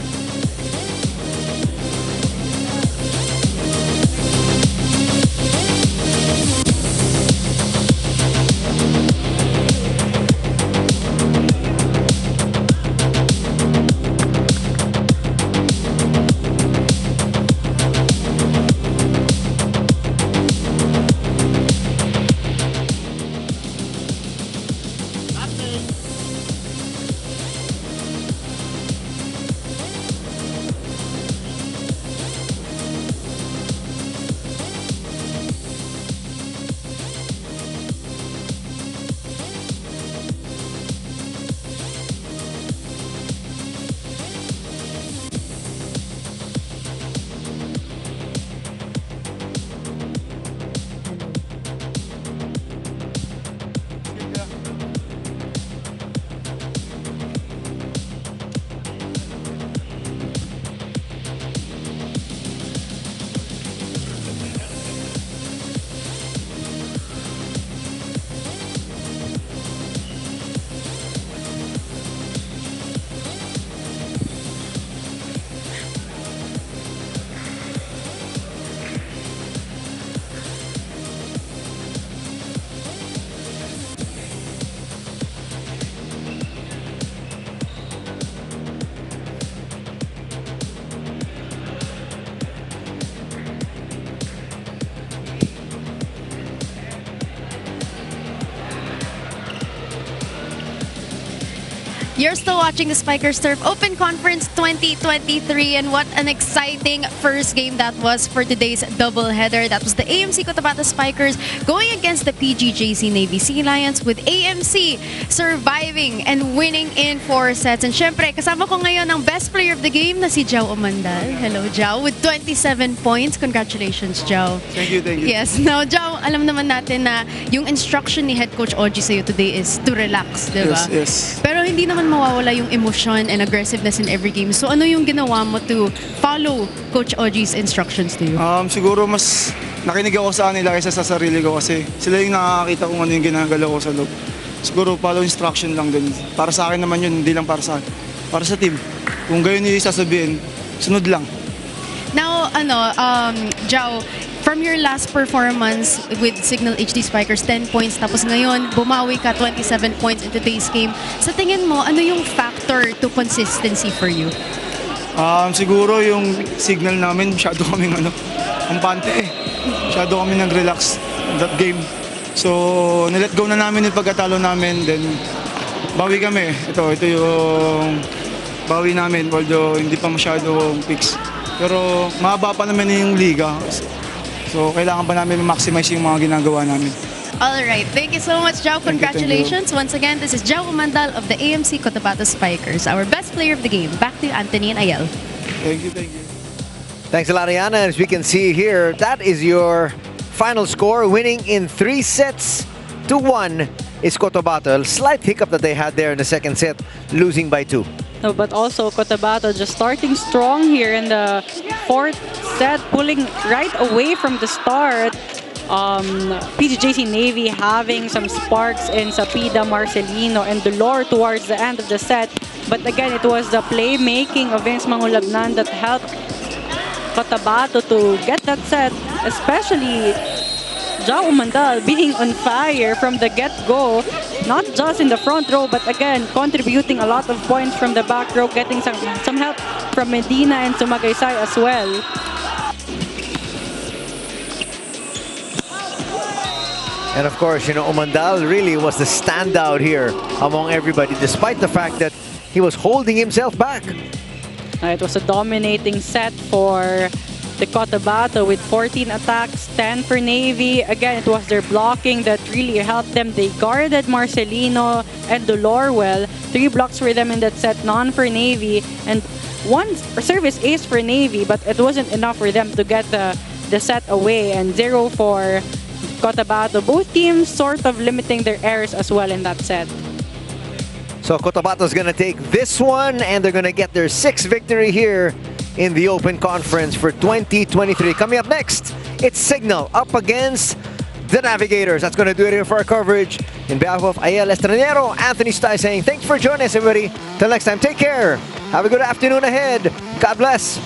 You're still watching the Spikers Turf Open Conference 2023, and what an exciting first game that was for today's doubleheader. That was the AMC-COTABATO Spikers going against the PGJC Navy Sea Lions, with AMC surviving and winning in 4 sets. And syempre, kasama ko ngayon ang best player of the game na si Jao Umandal. Hello, Jao, with 27 points. Congratulations, Jao. Thank you, thank you. Yes. Now, Jao, alam naman natin na yung instruction ni Head Coach Oji sa'yo today is to relax, di ba? Yes, yes. Pero hindi naman mawawala yung emotion and aggressiveness in every game. So ano yung ginawa mo to follow Coach Oji's instructions to you? Siguro mas nakinig ako sa kanila kaysa sa sarili ko kasi sila yung nakakita kung ano yung ginagalaw ko sa loob. Siguro follow instruction lang din. Para sa akin naman yun, hindi lang para sa akin. Para sa team. Kung gayon yung sasabihin, sunod lang. Now, Jao, from your last performance with Signal HD Spikers, 10 points, tapos ngayon, bumawi ka 27 points in today's game. Sa tingin mo, ano yung factor to consistency for you? Siguro yung signal namin, masyado kaming ampante eh. Masyado kami nag-relax that game. So, nilet go na namin yung pagkatalo namin, then bawi kami. Ito yung bawi namin, although hindi pa masyadong fix. Pero mahaba pa naman yung liga. So, kailangan pa namin maximize yung mga ginagawa namin. Alright, thank you so much, Jao. Congratulations. Once again, this is Jao Umandal of the AMC-COTABATO Spikers, our best player of the game. Back to Anthony and Ayel. Thank you, thank you. Thanks a lot, Ayana. As we can see here, that is your final score. Winning in 3 sets to 1 is Cotabato. A slight hiccup that they had there in the second set, losing by 2. No, but also Cotabato just starting strong here in the 4th set, pulling right away from the start. PGJC Navy having some sparks in Sapida, Marcelino, and Dolor towards the end of the set. But again, it was the playmaking of Vince Mangulabnan that helped Cotabato to get that set, especially Jao Umandal being on fire from the get-go, not just in the front row, but again, contributing a lot of points from the back row, getting some help from Medina and Sumagaysay as well. And of course, Umandal really was the standout here among everybody, despite the fact that he was holding himself back. It was a dominating set for the Cotabato with 14 attacks, 10 for Navy. Again, it was their blocking that really helped them. They guarded Marcelino, and Dolor well. 3 blocks for them in that set, none for Navy, and 1 service ace for Navy, but it wasn't enough for them to get the set away, and 0 for Cotabato. Both teams sort of limiting their errors as well in that set. So Cotabato's gonna take this one, and they're gonna get their 6th victory here in the Open Conference for 2023. Coming up next, it's Signal up against the Navigators. That's gonna do it here for our coverage. In behalf of Ayel Estranero, Anthony Stay saying thanks for joining us, everybody. Till next time, take care. Have a good afternoon ahead. God bless.